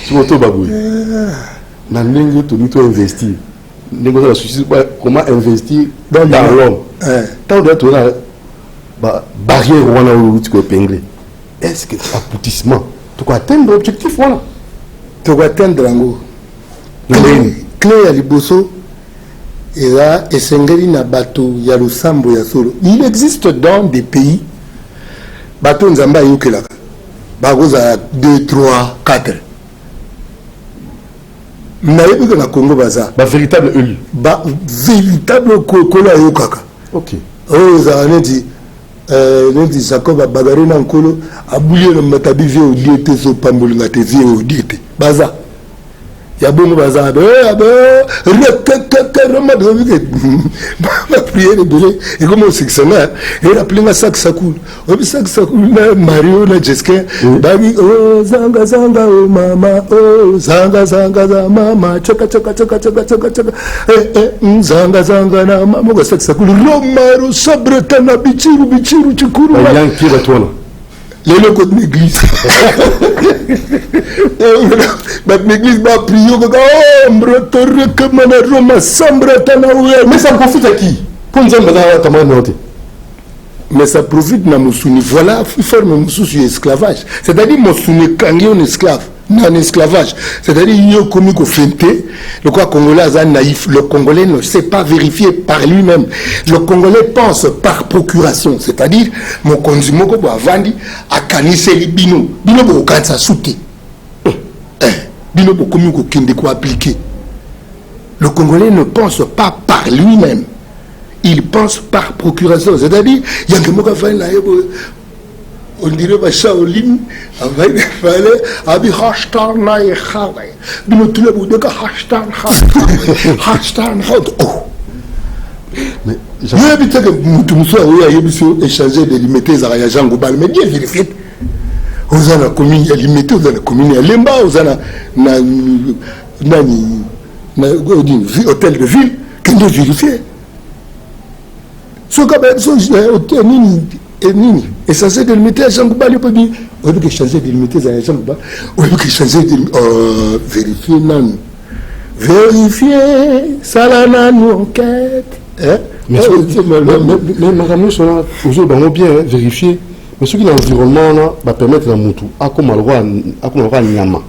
sikoto baboye na ndenge toni to investir ndenge ozala souci comment investir dans l'homme tant doit tona barrière wana oluti koepingle est-ce que aboutissement tokoatteindre objectif wana tokoatteindre yango clé ya liboso eza esengeli na bato ya losambo ya solo. Il existe dans des pays bato nzambe ayokelaka bakozala 2 3 4 nayebi ke na Congo baza véritable élu véritable kolo ayokaka oyo ezala neti Jacob abagare na nkolo abulie na matabi vie odie te so pambolinga te vie odie te baza ya bongo baza ma prière ebele ekoma osikisanga erapelenga sak sakulu obi sak sakulu na Mario na Jessica bagi zanga o mama zanga za mama choka zanga na mama ko sak sakulu Romaro sabreta na bichiru chikuru yankira tona lelo ko l'église l'église va prier mais ça profite à qui mais ça profite na musuni voilà forme mususu esclavage c'est-à-dire musuni kangi un esclave non esclavage c'est-à-dire il y comme fente le quoi congolais est naïf le congolais ne sait pas vérifier par lui-même le congolais pense par procuration c'est-à-dire mon konzimoko bo avandi akaniseli bino bo kansa souté bino bo komi ko kende ko appliquer. Le Congolais ne pense pas par lui-même, il pense par procuration, c'est-à-dire il y a quelqu'un qui fait on dirait que Shaolin avait fallu abi hashtag na yahawe bino tout le monde que hashtag oh mais j'ai habité que mutumso a eu échanger des limités à ya Jean Gobal mais bien vérifié aux ana commune limité aux ana commune lemba aux ana nani na hôtel de ville qui doit vérifier ce que hôtel nini et ça c'est de limiter à Jean Gobal peut dire on veut que changer de limiter à Jean Gobal on veut que changer de vérifier nan vérifier ça la nan enquête mais madame sont là aujourd'hui bien vérifier mais ce qui est l'environnement va permettre à moto à comme le roi nyama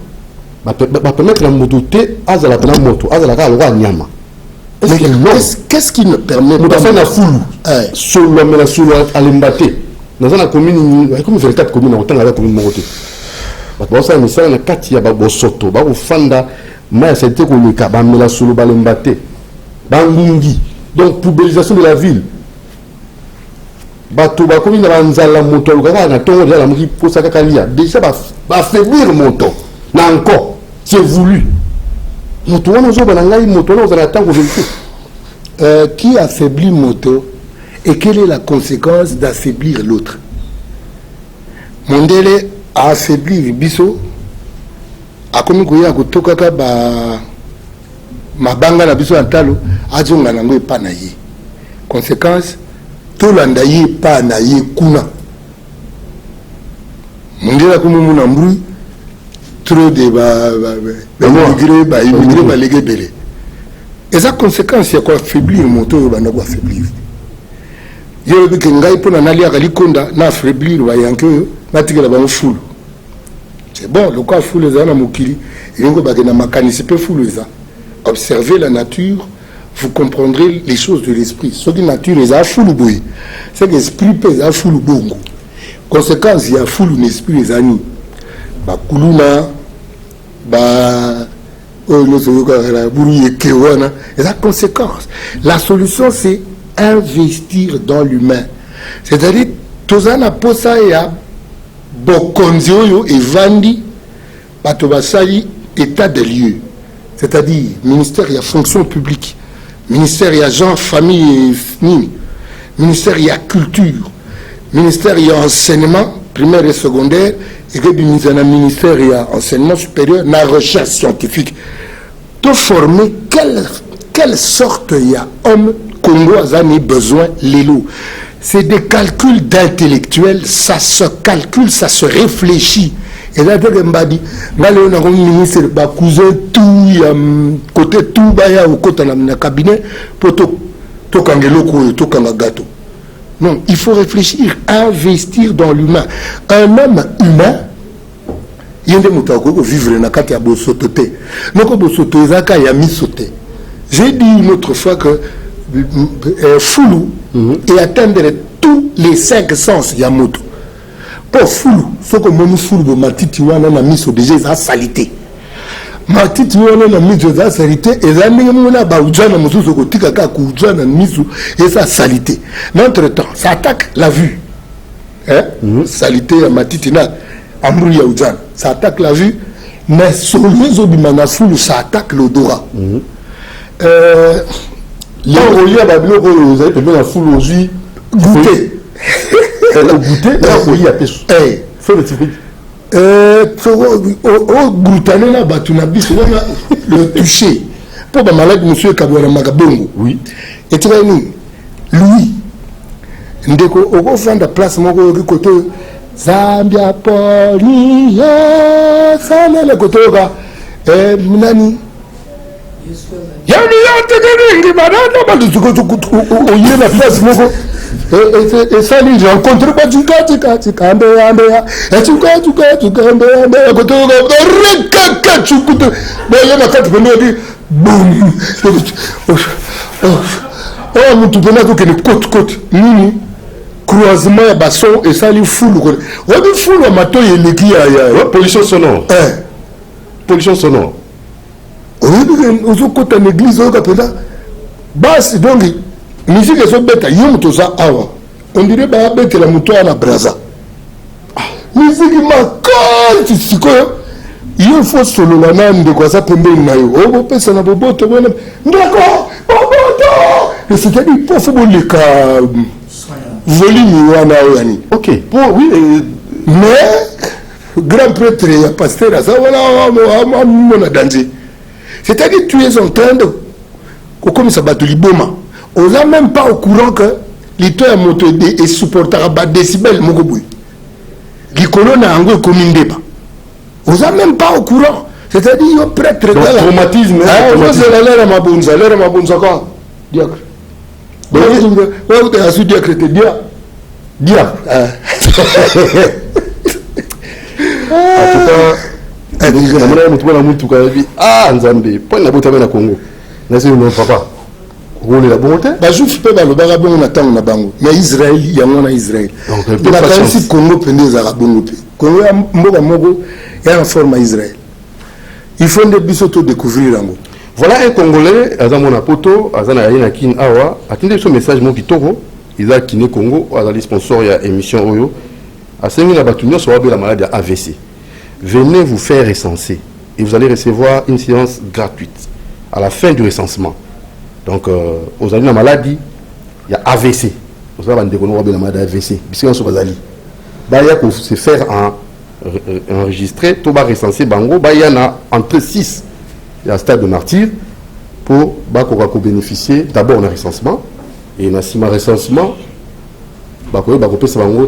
va permettre à moto te azala pena moto azala ka le roi nyama qu'est-ce qui ne permet pas faire la foule solo mais la solo alimbaté dans la commune comme véritable commune autant la commune moto ba ça mais ça na kati ya ba bosoto ba ofanda mais c'était ko le ka ba mela solo balimbaté bangungi donc poubellisation de la ville bato ba komi na banzala moto lokaka na tongo déjà la mki posa kaka lia déjà ba affaiblir moto na encore c'est voulu moto wana zo bana ngai moto wana ozana tango vérité qui affaiblit moto et quelle est la conséquence d'affaiblir l'autre? Mondele a affaibli biso a komi koya kotokaka ba mabanga na biso antalo azonga nango epa na ye conséquence tolanda ye pa na ye kuna mondela komi muna mbru trop de immigré balege bele et ça conséquence ya ko affaiblir moto yo bana ko affaiblir yo bi ke ngai pona nali akali konda na affaiblir ba yanke na tikela ba fulu c'est bon le quoi fulu za na mokili yengo ba ke na makanisi pe fulu za observez la nature vous comprendrez les choses de l'esprit ce qui nature est à fulu boy c'est que esprit pèse à fulu bongo conséquence ya fulu l'esprit les ani ba kuluna ba et la conséquence la solution c'est investir dans l'humain c'est-à-dire tozana posa ya bokonzi oyo evandi bato basali état des lieux c'est-à-dire ministère ya fonction publique ministère ya gens famille et ministère ya culture ministère ya enseignement primaire et secondaire et que dans le ministère il y a enseignement supérieur, dans la recherche scientifique, de former quelle sorte il y a homme Congo a besoin l'élo. C'est des calculs d'intellectuels, ça se calcule, ça se réfléchit. Et là, je me dis, ministre, cousin, tout, côté tout, au côté de la cabinet, pour tout gâteau. Non, il faut réfléchir, investir dans l'humain. Un homme humain, il y a des gens qui vivent dans le bosoté. Donc, bosoté, il y a mis sauté. J'ai dit une autre fois que Foulou et atteindre tous les 5 sens, il y a moto. Pour Foulou, ce que mon Foulou de Matiti wana na miso déjà ça salité. Matiti wana na miso ça salité et ça n'est pas ba ujana mususu ko tika ka ku ujana miso et ça salité. Mais entre temps, ça attaque la vue. Hein? Salité à Matiti na amru ya ujana. Ça attaque la vue, mais sur les obimana Foulou ça attaque l'odorat. Là, vous avez permis la foule aux yeux. Goûter. Goûter, là, vous avez fait. Faut le type. Au goûtané, là, le toucher. Pour le malade, monsieur Kabouara Magabongo. Oui. Et tu vois, lui, ndeko, au fond de la place, mon côté, Zambia Poli, ça n'est le côté, Minani. Et ça, j'ai rencontré croisement ya basson et ça lui foule pollution sonore. Pollution sonore. Aux côtés de l'église, basse donc, musique est bête, on dirait que la moto à la braza. Musique ma il faut solo la nande de quoi ça peut bien naïo. Oh, ça n'a pas beau te voir. D'accord, et c'est-à-dire pour faire le cas volume yani. Ok, bon, oui, mais grand prêtre et pasteur, ça voilà, on a danger. C'est-à-dire que tu es en train de... Comme ça, tu liboma. On n'est même pas au courant que l'histoire moto est supportable à décibels. Les colonnes ont un commune débat. On n'est même pas au courant. C'est-à-dire qu'il y a prêtre... Donc, traumatisme. C'est l'air à ma bonne. L'air à ma bonne, quoi. Diacre. Donc, tu as su diacre, tu dis diacre. En tout cas... Ah, Nzambe, point la beauté à Congo. N'est-ce pas, papa? Vous la bonté? Bah, je fais pas le barabon, on attend na bango. Mais Israël, il y a un Israël. Donc, il y a aussi Congo, pendant Arabongo. Congo, il y a une forme à Israël. Il faut des bisous découvrir. Voilà un Congolais, Azamon Apoto, Azana Yakin Awa, attendez ce message, mon Kitoro, il a kiné Congo, Azali sponsor, il y a émission Oyo. À 5 000 abattuments, sur la maladie AVC. Venez vous faire recenser et vous allez recevoir une séance gratuite à la fin du recensement. Donc, vous avez la maladie, il y a AVC. Vous avez la maladie AVC. Puisque vous avez se faire enregistrer, tout va recenser Bango, il y en a entre 6. Il y a un stade de martyr pour bénéficier d'abord d'un recensement et dans un recensement,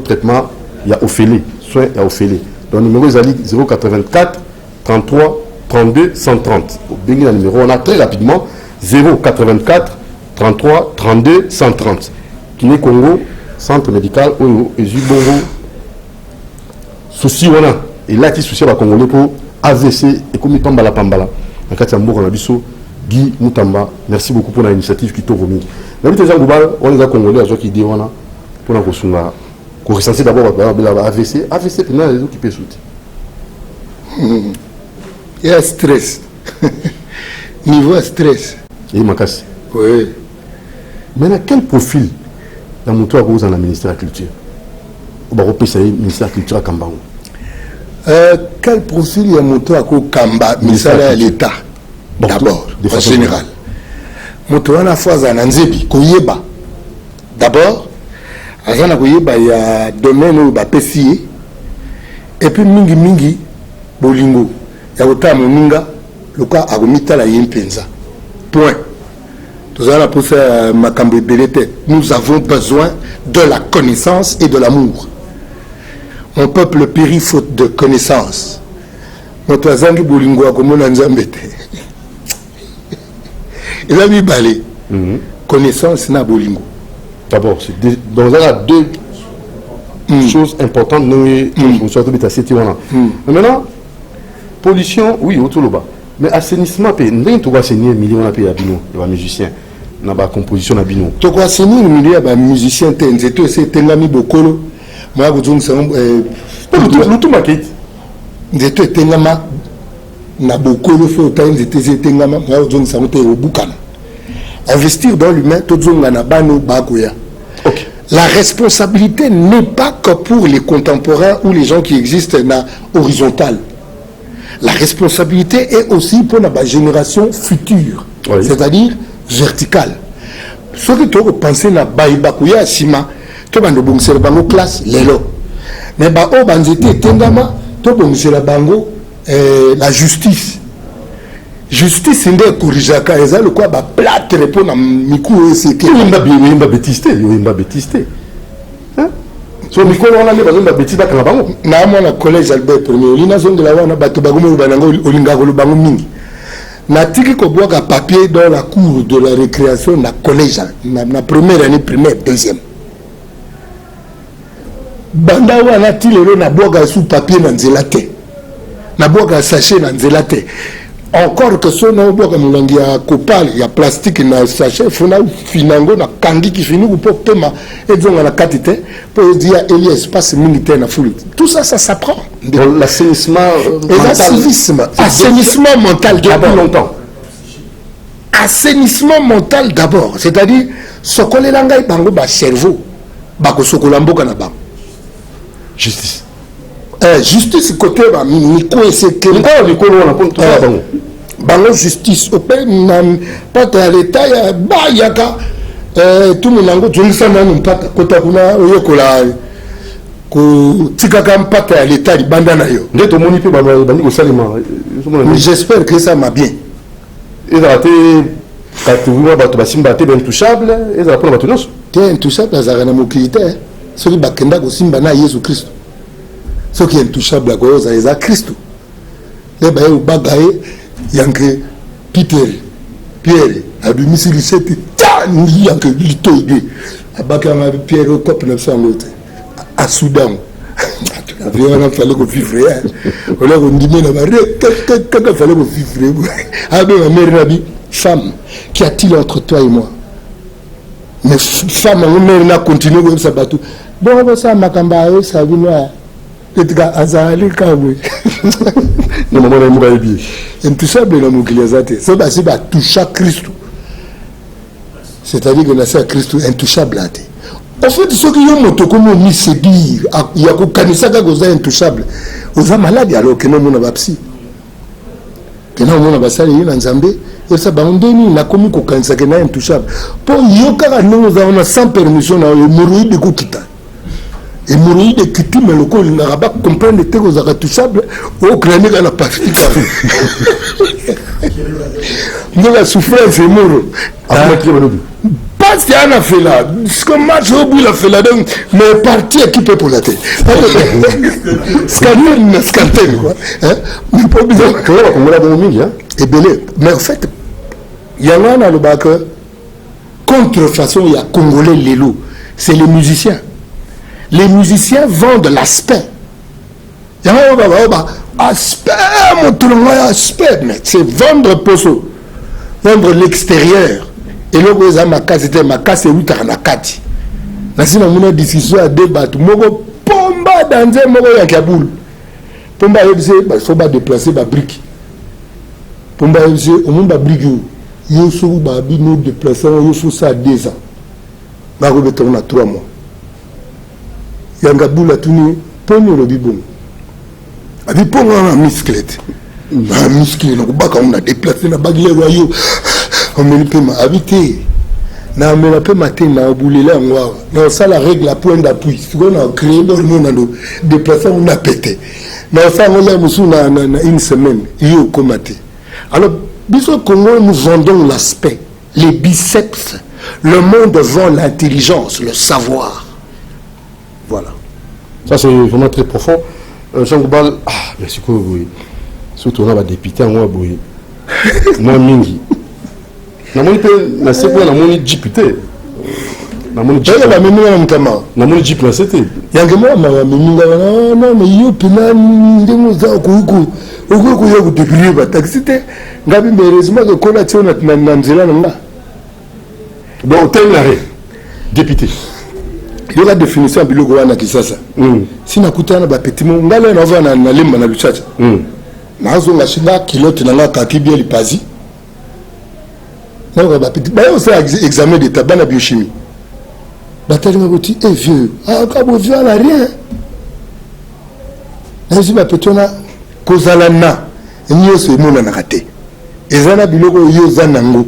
traitement, il y a Ophélie, soin il y a Ophélie. Donc, le numéro est 084 33 32 130. Le numéro, on a très rapidement 084 33 32 130. Kiné Congo, centre médical, Oyo, et Zubongo. Souci, on a. Et là, qui souci, Congolais pour AVC et comme il pambala pambala. En cas de on a biso, Guy Moutamba. Merci beaucoup pour l'initiative qui t'ouvre. L'habitude de Goubal, on les a Congolais à ceux qui disent, on a pour la consommation. Pour recenser d'abord AVC. AVC, c'est les autres qui peuvent soutenir. Il y a stress. Niveau stress. Et il m'a cassé. Oui. Maintenant, quel profil la moto à cause dans le ministère de la Culture? Ou bien, le ministère de la Culture à Kambango? Quel profil il y a moto à cause Kamba, ministère de l'État? D'abord, en général. Moto à la fois à Nanzebi, Koyeba. D'abord, il y a domaine où il y a et puis mingi bolingo ya kota moninga loka akomita la yempenza point tozala pour faire makambo ebele te. Nous avons besoin de la connaissance et de l'amour. Mon peuple périt faute de connaissance. Notre azangi bolingo akomona nzambe te. Il a mis balé. Connaissance na bolingo. D'abord, donc il y a deux choses importantes. Mais maintenant, pollution, oui, autour là-bas. Mais assainissement, il faut assainir millions de musiciens. Dans la composition de Bino. Tu as assainir millions de musiciens. C'est un ami Bokolo. Moi, je vous dis tout maquette. J'étais tengama na Bokolo fait autant j'étais tengama. Moi, je vous dis au Bukana. Investir dans l'humain, tout le monde a. La responsabilité n'est pas que pour les contemporains ou les gens qui existent dans horizontal. La responsabilité est aussi pour la génération future, c'est-à-dire verticale. Ce que tu penses na Baïbakuya Sima, tu vas nous bango classe lelo. Mais ba o banzete tendama, tu vas bango la justice. Justice c'est corrigeaka eza le quoi ba plate répond na miku c'est yimba bétisté hein so mikolo wana ne bazomba bétis ba kanga bango na mona collège Albert Premier lina zonde la wana bato bagomo bananga olinga ko bango mingi na tiki ko boka papier dans la cour de la récréation na collège na première année primaire deuxième banda wana tilelo na boka sous papier na nzela te na boka sachet na nzela te. Encore que ce nom il y a copal, il y a plastique, il y a sachet, il y a finango, il y a candy qui finit pour tema et donc on a quantité pour dire il y a espace militaire na foule. Tout ça, ça s'apprend. L'assainissement assainissement mental d'abord longtemps. Assainissement mental d'abord, c'est-à-dire ce que les langues bango ba cerveau, ba ko sokolambo kana ba. Justice. Justice côté ba miko et c'est que bango justice au père pas à l'état ya ba yaka tout le monde jonisa na mpaka kota kuna oyekola ko tikaka mpaka à l'état libanda na yo ndeto moni pe bandi ko salima. J'espère que ça m'a bien et ça a été catégorie bato basimba te intouchable et ça pour bato nyonso te intouchable azana mokilité soki bakenda ko simba na Yesu Christ. Ce qui est intouchable à cause de Christ. Les bails au bagaille, il y a que Peter, Pierre, à domicile, c'était il y a que l'itoïde. À Bakama, Pierre, au cop 900 l'autre. À Soudan. On a fallu qu'on vivre. On a dit, mais quand il fallait qu'on vivre. Ah, mais ma mère m'a dit, femme, qu'y a-t-il entre toi et moi? Mais femme, ma mère a continué comme ça. Bon, ça m'a cambaye, ça vient. Intouchable na mokili azate so basi ba toucha Christ, c'est-à-dire que na Christ intouchable ate. En fait ce qui yo moto comme ni se dire il y a ko kanisa ka goza intouchable oza malade alors que non mona ba psy que non mona ba sali na nzambe et ça ba ndeni na komi ko kanisa que na intouchable pour yo ka no za on sans permission na hémorroïde ko kita. Et mourir de quitter mais le corps il n'a pas comprendre que vous êtes touchable au crâne dans la partie nous la souffrance est mort pas si on a fait là ce que match au bout la fait là donc mais parti équipé pour la tête scanner quoi mais pas besoin que on l'a bon mingi hein et belé mais en fait il y en a le bac contrefaçon il y a congolais les loups c'est les musiciens. Les musiciens vendent l'aspect. Aspect, c'est vendre poso, vendre l'extérieur. Et là, vous avez ma case, c'était ma case, c'est 8 ans à Kati. Là, si on a une discussion à débattre, Mogo Pomba dans un Mogo Yakaboul. Pomba, il faut déplacer ma brique. Pomba, on va brique. Il faut déplacer, il faut ça à 2 ans. On a 3 mois. Yanga boula tuni poni le bibon abi pongo na musclette na muscle na baka on a déplacé na bagile royaux on me pema habité na amela pe matin na boulila ngwa na ça la règle à point d'appui ce qu'on a créé dans le monde de plateforme on a pété na ça on a musu na une semaine yo commaté alors biso Congo nous vendons l'aspect les biceps le monde vend l'intelligence le savoir voilà ça c'est vraiment très profond Jean Goubal mais c'est quoi oui surtout on a député en moi boy moi mingi namoni pe na sepo na moni député namoni jeep la mimi na mtama namoni jeep na c'était yange moi ma mimi non mais yo pina ndemo za kuku okuku yo ku député ba taxi te ngabi heureusement que kola tiona na nzela nga donc tel l'arrêt député yo la définition biloko wana kisasa sina kutana ba petit mo ngala na va na lemba na luchacha nazo ngashinga kilote na ngaka kibia lipazi non ba petit ba yo ça examen d'état bana biochimie batali ngoti et vieux kabo vieux à rien nazo ba petit na kozala na nyoso emona na raté ezana biloko yo zanango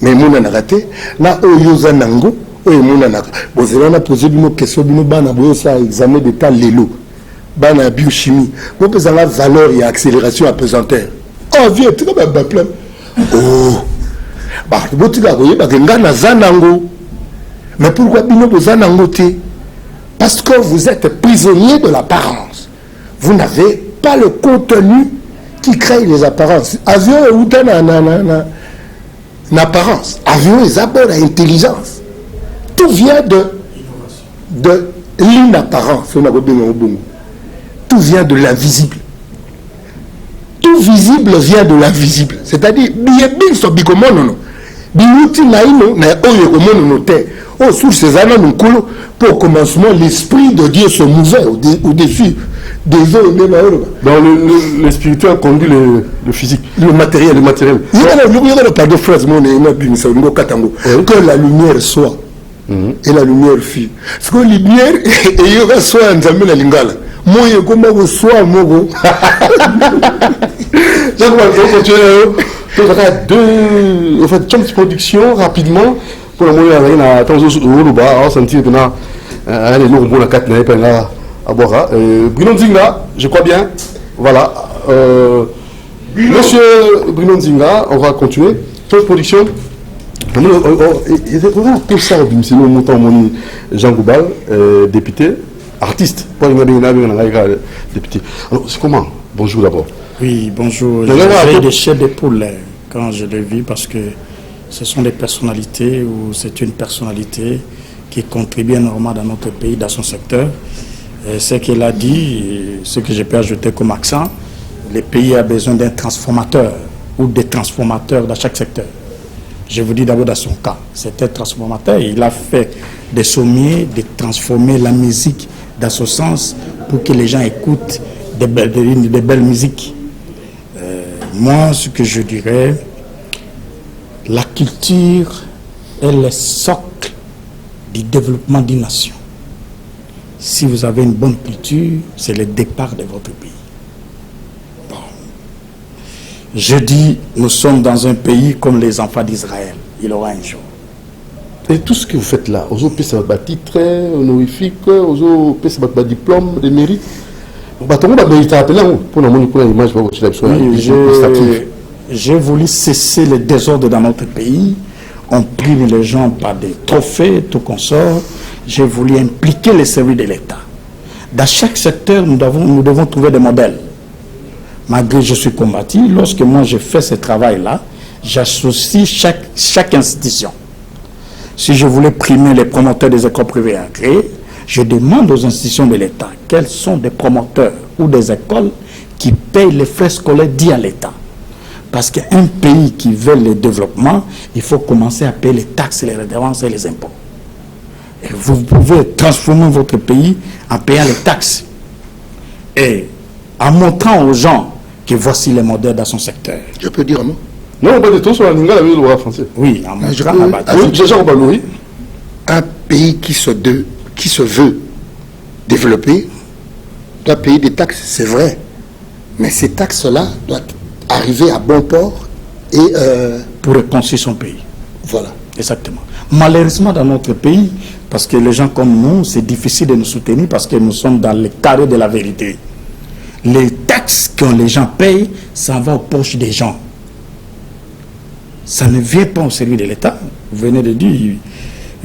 mais emona na raté na oyo zanango oyo emona na bozela na poser bino question bino bana boyo ça examen d'état lelo bana biochimie vous pesez la valeur et accélération à pesanteur oh vieux tu vas ba plein oh bah vous tu vas voyer ba ngana zanango mais pourquoi bino zanango te parce que vous êtes prisonnier de l'apparence vous n'avez pas le contenu qui crée les apparences avion ou na apparence avion est d'abord intelligence tout vient de l'inapparence on a besoin tout vient de l'invisible. Tout visible vient de l'invisible. C'est-à-dire, bien so bikomono. Biuti na ino na oyo komono no te. Oh sur ces années nous pour commencement l'esprit de Dieu se mouvait au-dessus des eaux même à eux. Dans le spirituel conduit le physique, le matériel. Il y a le pas de phrase que la lumière soit et la lumière fut. Parce que la lumière et il y aura soit en Zambie la lingala. Moi, je comme soit mogo. Donc, on va continuer. Deux, en fait, une production rapidement pour le moment. Il y a tant de choses on sentir que là, les lourds bon la quatre n'avaient pas là à boire. Bruno Nzinga, je crois bien. Voilà. Monsieur Bruno Nzinga, on va continuer. Toute production. Tout ça, c'est le montant mon Jean Goubal, député. Artiste, député. Alors, c'est comment? Bonjour d'abord. Oui, bonjour. J'ai des chairs de poule quand je le vis parce que ce sont des personnalités ou c'est une personnalité qui contribue énormément dans notre pays, dans son secteur. Et ce qu'il a dit, ce que je peux ajouter comme accent, le pays a besoin d'un transformateur ou des transformateurs dans chaque secteur. Je vous dis d'abord dans son cas, c'était un transformateur. Il a fait des sommiers, de transformer la musique dans ce sens pour que les gens écoutent des belles musiques. Moi, ce que je dirais, la culture est le socle du développement d'une nation. Si vous avez une bonne culture, c'est le départ de votre pays. Bon. Je dis, nous sommes dans un pays comme les enfants d'Israël. Il aura un jour. Et tout ce que vous faites là, aux autres, c'est votre titre honorifique, aux autres, c'est votre diplôme de mérite. J'ai voulu cesser les désordres dans notre pays. On prime les gens par des trophées, tout consort. J'ai voulu impliquer les services de l'État. Dans chaque secteur, nous devons trouver des modèles. Malgré que je suis combattu, lorsque moi je fais ce travail-là, j'associe chaque institution. Si je voulais primer les promoteurs des écoles privées agréées, je demande aux institutions de l'État quels sont des promoteurs ou des écoles qui payent les frais scolaires dits à l'État. Parce qu'un pays qui veut le développement, il faut commencer à payer les taxes, les redevances et les impôts. Et vous pouvez transformer votre pays en payant les taxes et en montrant aux gens que voici les modèles dans son secteur. Je peux dire un mot? Non, pas du tout sur la langue, le droit français. Oui, en montrant un pays qui se veut développer doit payer des taxes, c'est vrai. Mais ces taxes-là doivent arriver à bon port et pour repenser son pays. Voilà. Exactement. Malheureusement, dans notre pays, parce que les gens comme nous, c'est difficile de nous soutenir parce que nous sommes dans le carré de la vérité. Les taxes que les gens payent, ça va aux poches des gens. Ça ne vient pas au service de l'État. Vous venez de dire,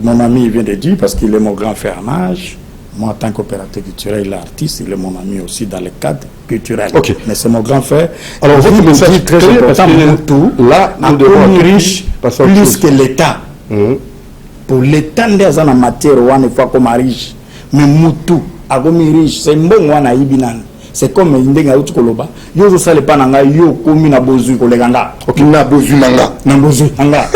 mon ami vient de dire, parce qu'il est mon grand frère en âge, moi en tant qu'opérateur culturel, il est artiste, il est mon ami aussi dans le cadre culturel. Okay. Mais c'est mon grand frère. Alors votre message est très important, là, nous devons être riches plus que l'État. Pour l'État, nous avons en matière, on fois comme riche. Mais Moutou, agomi riche, c'est un bon one à Ibinan. C'est comme Indenga Utukoloba. Yo zo sale pananga yo komi na bozu koleganga. Ok, na bozu manga. Na bozu manga.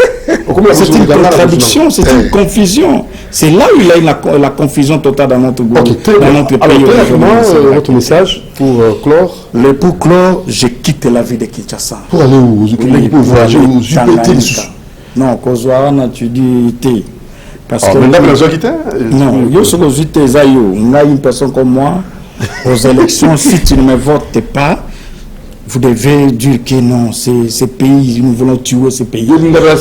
C'est une contradiction, c'est une confusion. C'est là où il y a la confusion totale dans notre groupe, dans notre pays. Alors, votre message pour clore. Pour clore, je quitte la ville de Kinshasa. Pour aller où? Pour voyager où? Non, Kozouarana, tu dis T. Parce que maintenant, vous avez quitté? Non, yo sur les UT, on a une personne comme moi. Aux élections, si tu ne me votes pas, vous devez dire que non, ces pays, nous voulons tuer ces pays.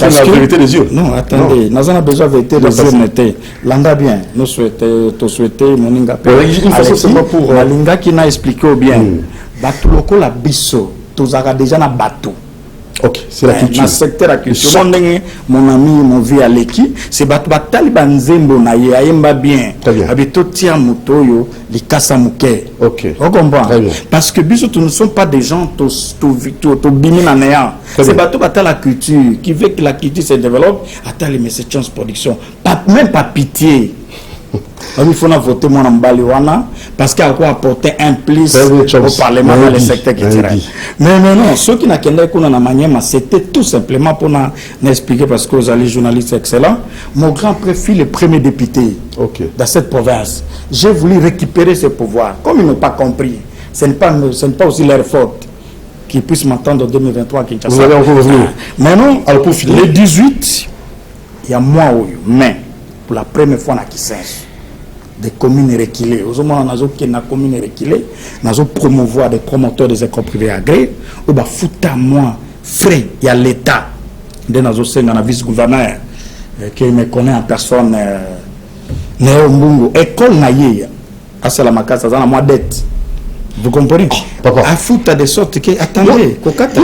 Parce que la vérité des yeux. Non, attendez, nous avons besoin de vérité des yeux. L'anga bien, nous souhaitons, Moninga. Une façon seulement pour. Malinga qui n'a expliqué bien. Batuloko la biso, tous avons déjà na bateau. Ok, c'est la culture. Dans le secteur de la culture, mon ami, mon vie à l'équipe, c'est que Banzembo na ye ayemba bien. Habito tia mutoyo, li kasa muke. Ok. On comprend. Parce que nous ne sommes pas des gens tout bini na néant. C'est bateau la culture qui veut que la culture se développe. Attends les messages de production. Même pas pitié. Il faut voter mon Mbaliwana parce qu'il a apporté un plus au Parlement dans le secteur culturel. Mais non, ceux qui n'ont pas manière, c'était tout simplement pour nous expliquer parce que vous allez journalistes excellents. Mon grand préfet, le premier député dans cette province, j'ai voulu récupérer ce pouvoir. Comme ils n'ont pas compris, ce n'est pas aussi leur faute qu'ils puissent m'entendre en 2023 à Kinshasa. Mais non, le 18, il y a moi, mais pour la première fois, on a des communes reculées. Aux moments où on a des communes reculées, on a promouvoir des promoteurs des écoles privées agréées, on va foutre à moi, frais, il y a l'État. On a un vice-gouverneur qui me connaît en personne, Néo Mbungo. École Naye, à Salamaka, ça a moi dette. Vous comprenez? À foutre de sorte que, attendez, peut-être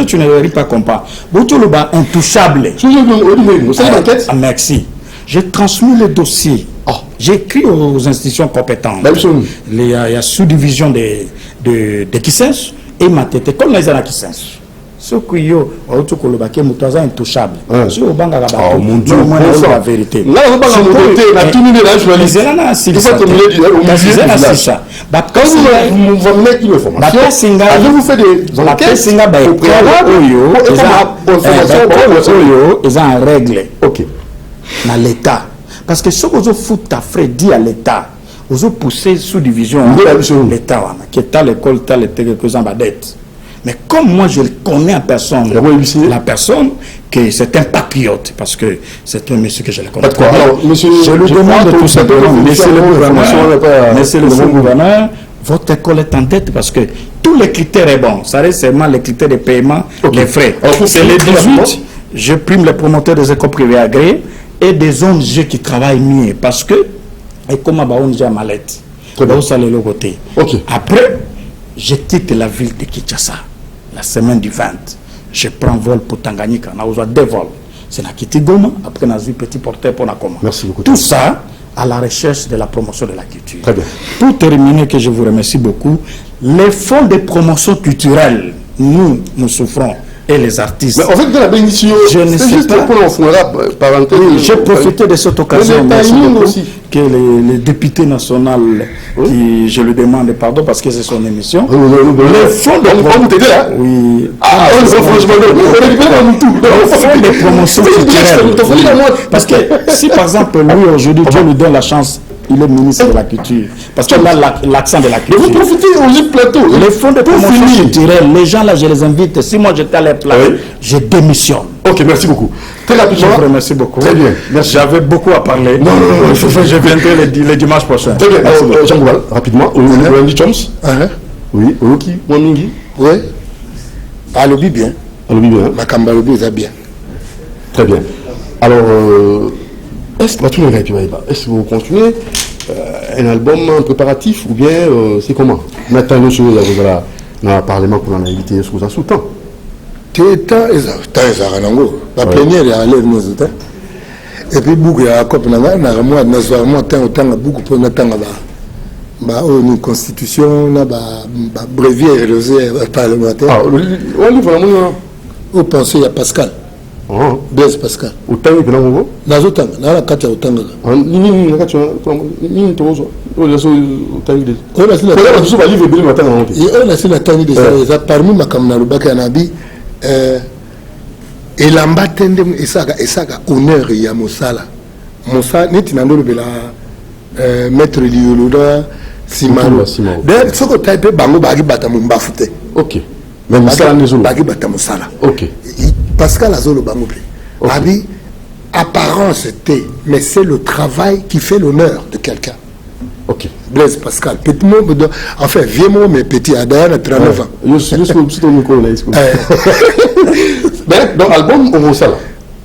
tu ne pas comprendre. Boutoulouba intouchable. Merci. J'ai transmis le dossier. J'ai écrit aux institutions compétentes. Il y a sous-division de Kissens et ma tête. Comme les gens Kissens. Ce qui est intouchable. C'est au Banga la vérité. Là, on va tout le dans l'État. Parce que ce que vous faites à frais dit à l'État, vous poussez sous division l'État, qui est à l'école, qui est quelques ans dette. Mais comme moi je le connais en personne, la personne, que c'est un patriote, parce que c'est un monsieur que je le connais. Je lui demande tout simplement, monsieur le gouverneur, votre école est en dette parce que tous les critères sont bons. Ça reste seulement les critères de paiement, les frais. C'est les 18, je prime les promoteurs des écoles privées agréées et des ONG qui travaillent mieux parce que, et comme ma ONG à Malette, après, je quitte la ville de Kinshasa la semaine du 20. Je prends vol pour Tanganyika. On a besoin de 2 vols. C'est la quitté Goma, après on a eu petit porteur pour la Goma. Merci beaucoup. Tout ça à la recherche de la promotion de la culture. Très bien. Pour terminer, que je vous remercie beaucoup, les fonds de promotion culturelle, nous souffrons. Et les artistes. Mais en fait, de la bénédiction, c'est juste pas pour parenthèse. J'ai profité de cette occasion aussi que le député national, qui je lui demande pardon parce que c'est son émission. Le fonds de promotion culturelle. Parce que si par exemple lui aujourd'hui Dieu lui donne la chance, il est ministre de la culture. Parce qu'il a l'accent de la culture. Mais vous profitez au plateau. Les fonds de promotion culturelle, les gens là, je les invite. Si moi j'étais à leur place, je démissionne. Ok, merci beaucoup. Très rapidement. Je vous remercie beaucoup. Très bien. Merci. J'avais beaucoup à parler. Non. Je viendrai les dimanches prochains. Très bien. Jean Gouval, rapidement. Randy Choms. Oui. Oloki, Mwamingi. Oui. Alobi bien. Alobi bien. Makamba Alobi est bien. Très bien. Alors, est-ce que vous continuez un album préparatif ou bien c'est comment? Maintenant, nous sommes dans le Parlement pour en inviter sous un sous-temps. La première est à l'air nous. Et puis, beaucoup de copes, beaucoup de constitution, brevier parlementaire. Ah, on livre Vous pensez à Pascal. Blaise Pascal. Au temps que nous Nazotanga, na la kati au tanga. Nini na kati nini tozo. O la so tangi. O la sila. Ko la so ba livre bili matanga monte. Et on a sila tangi de ça parmi makamna lubaka nabi elamba tende esaka honneur ya mosala. Mosala neti nandolo bela maître Lioloda Simalo. D'ailleurs soko type bango bagi bata mumbafute. OK. Même ça nezolo. Bagi bata mosala. OK. Pascal Azolo Bangouplé. A dit, apparence était, mais c'est le travail qui fait l'honneur de quelqu'un. Ok. Blaise Pascal. Petit mot, enfin, vieux mot, mais petit, Adana, 39 ans. Je suis au micro, là, donc, album, on va ça là.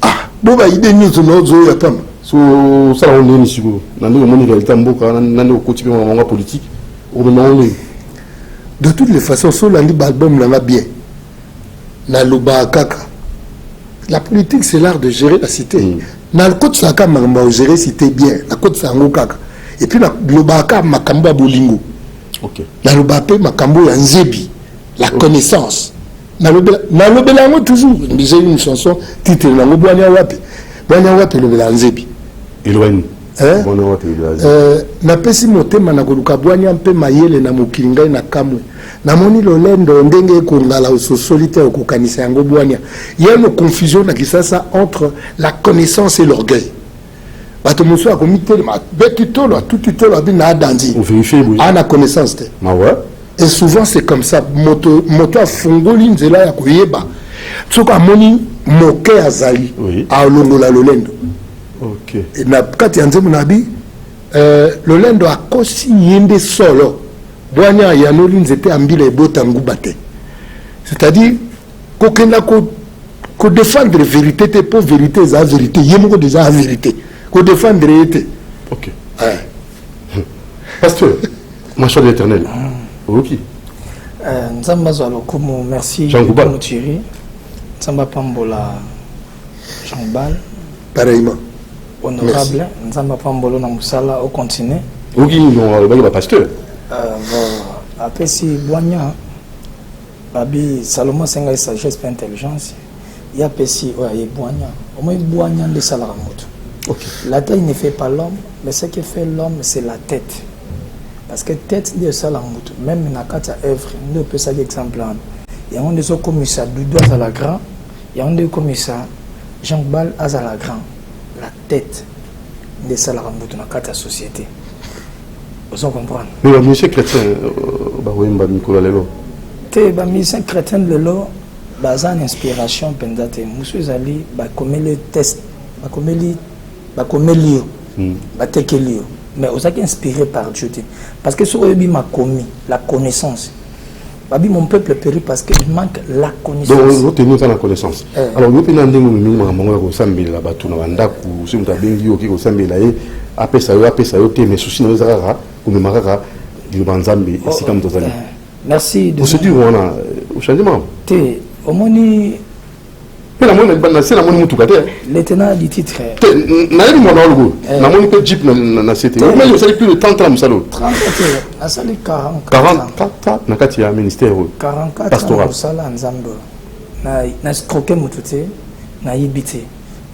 Ah, bon, bah, il y a des news, il y a pas. So, ça, on est ici, dans le réalité, on continue en politique. De toutes les façons, sur l'album, on va bien. Na Luba Kaka. La politique, c'est l'art de gérer la cité. Dans le côte Saka, on gérer la cité bien. La côte Sango Kaka. Et puis, dans le Baka, Makamba Bolingo. Dans le Bapé, Makambo Yanzebi. La connaissance. Dans le Belango, toujours. J'ai une chanson, titre Lango Boania Wapi. Boania Wapi, le Belanzebi. Éloigne. Na pesi motema na koluka Boania mpe mayele na mokilinga na kamwe. Namoni lolendo ndenge kongala au solitaire au kokanisa yango Boania. Il y a une confusion na kisasa entre la connaissance et l'orgueil. Bato muso akomite ma betitolo tutitolo abina danzi. On vérifie oui. Ana connaissance te. Ah ouais. Et souvent c'est comme ça moto afungoli nzela ya koyeba. Tsoko amoni moke azali a longola lolendo. OK. Et na kati yanzemu nabi lolendo akosi yende solo. Boania yanoli nzete ambile ebota ngubate. C'est-à-dire qu'on défendre la vérité te pour vérité za vérité yemoko déjà la vérité qu'on défendre était. OK. Pasteur Marchand de l'Éternel. OK. Nzamba zalo comme merci Jean Goubal. Nzamba Pambola Jean Bal. Pareillement. Honorable Nzamba Pambolo na musala au continent. OK, on va pasteur. Après si Boigna Babi Salomon Senga sagesse et intelligence, il y a Pessi Boigna. Au moins Boigna de Salaramoto. La taille ne fait pas l'homme, mais ce qui fait l'homme, c'est la tête. Parce que tête de Salaramoto, même dans la carte à œuvre, nous peut ça exemple. Il y a un des commissaires Doudou à la grand, il y a un des commissaires Jean Bal à la grand. La tête de Salaramoto dans la carte à société. Vous comprenez? Mais le monsieur chrétien, Nicolas Lelo. Le musicien chrétien Lelo, basé en inspiration, pendate. Monsieur Zali, comme le test, comme le lieu, mais vous êtes inspiré par Dieu. Parce que ce que m'a commis, la connaissance. Mon peuple périt parce qu'il manque la connaissance. Donc, vous tenez la connaissance. Alors, vous pouvez dire que après ça, mais souci nous a comme maraka du banzambi ici comme dans années. Merci de. Vous se dit on a au changement. Té au moni. Mais la monnaie c'est la monnaie mutukate. Le tenant du titre. Na yeli mona logo. Na monnaie peut jeep na cité. Mais il y a plus de 30 ans musalo. 30 na sali 40. 44 na kati ya ministère 44 pastoral. Sala nzambo. Na stroke mutute na yibité.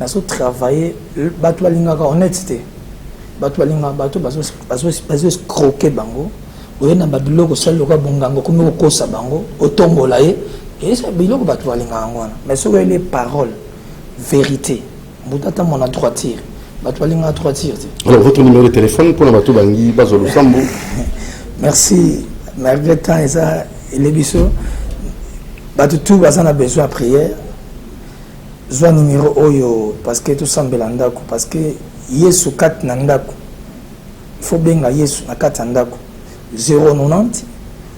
Na so travailler bato balingaka honnêteté. Bato balinga bato bazo croquer bango oyena babiloko saloka bongango comme okosa bango otombola ye et ça biloko bato balinga ngwana mais sur les paroles vérité mutata mon droiture bato balinga droiture. Alors votre numéro de téléphone pour la bato bangi bazolo sambo. Merci malgré temps et ça les biso bato tout bazana besoin prière zo numéro oyo parce que tout sambelanda parce que Yesu kat nandako. Il faut bien Yesu na kat nandako. 090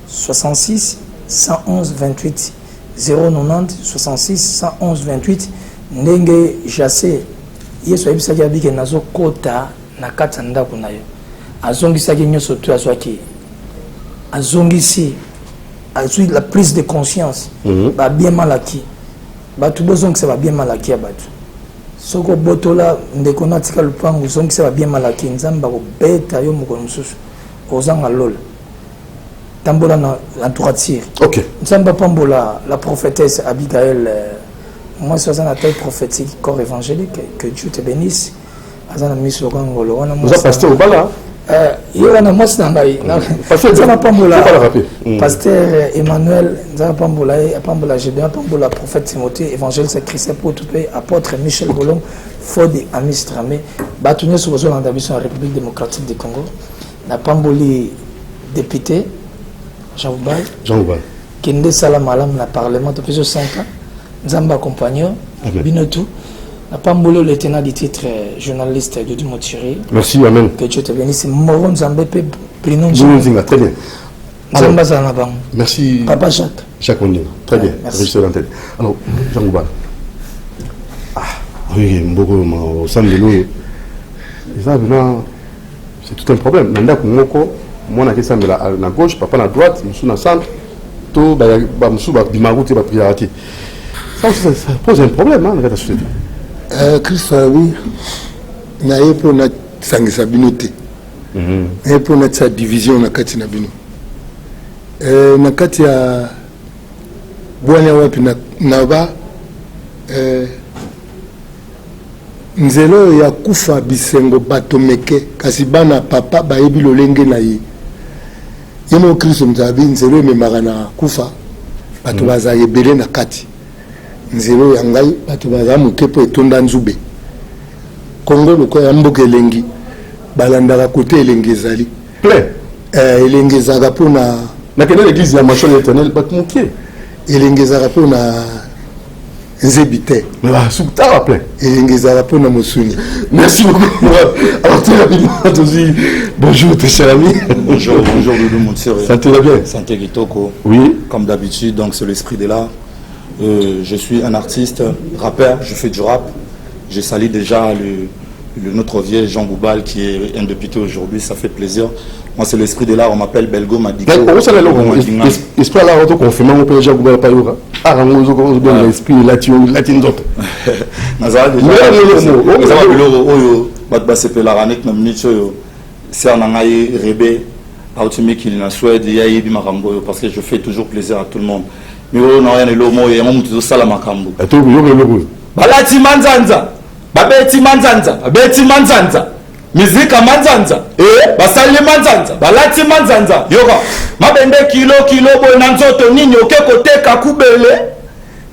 66 111 28 090 66 111 28 ndenge jasse yesu ayebisaki abike nazokota na kati ya ndako na yo azongisaki nyonso to azwaki azongisi azwi la prise de conscience babien malaki bato bozongisa babien malaki ya bato soki obotola ndeko natika lupango ozongisa babien malaki nzambe akobeta yo mokolo mosusu ozanga lola tambola na droitier nzambe apambola la prophétesse Abigail moi c'est un appel prophétique corps évangélique que Dieu te bénisse azana miso kangolo wana vous pasteur obala yo wana moi c'est ngai nzambe apambola pasteur Emmanuel nzambe apambola Gédéon apambola prophète Timothée évangéliste Christ pour tout pays apôtre Michel Bolong Fodi Amistramé bato nyonso bozolanda biso na République démocratique du Congo na pamboli député Jean Oubal kende sala malam na parlement depuis 5 ans nzamba accompagnant binotou na pambolo le tenant du titre journaliste de Dumotiri. Merci, amen. Que Dieu te bénisse. Moron Nzambe pe prinon Nzamba. Très bien. Nzamba zana bang. Merci. Papa Jacques. Jacques Ondina. Très bien. Régisseur d'antenne. Alors, Jean Oubal. Oui, Mbogo au sein de nous. C'est tout un problème. Nanda Kumoko, moi na kesa na gauche, papa na droite, monsieur na centre, tout ba monsieur ba bimaruti ba priorité. Ça pose un problème dans la société. Christophe, oui, il y a une sangisabinoté. Il y a une division na kati na bino. Na kati ya bwana wapi na ba nzelo ya kufa bisengo batomeke kasi bana papa bayebi lolenge na ye. Yemo Christophe mzabi nzelo memaka na kufa bato baza yebele na kati. Nzelo ya ngai bato baza moke po etonda nzube Kongo loko ya mboka elengi balandaka kote elengi ezali elengi ezalaka mpona nakende l'église ya machon éternel bato moke elengi ezalaka mpona nzebi te basukutaka plein elengi ezalaka mpona mosuni. Merci beaucoup. Alors très rapidement aussi bonjour tes chers amis. Bonjour Doudou Montsero. Santé va bien. Santé Kitoko. Oui. Comme d'habitude, donc c'est l'esprit de l'art. Je suis un artiste, rappeur, je fais du rap. Je salue déjà notre vieux Jean Oubal qui est un député aujourd'hui, ça fait plaisir. Moi c'est l'esprit de l'art, on m'appelle Belgo Madiko. L'esprit de l'art, on confirme, on peut Jean Oubal pas yoga. Ah, on donne l'esprit latin d'autre. Nazara déjà, c'est la ranek na minute c'est en angaï rébé, automé qu'il n'a Suède, il y a eu Marambo parce que je fais toujours plaisir à tout le monde. Mais on n'a rien de l'homme, il y a un moment où ça la makambo. Balati manzanza, babeti manzanza, mizika manzanza, basali manzanza, balati manzanza, yoga, mabende kilo bonanzoto nini okeko teka kubele,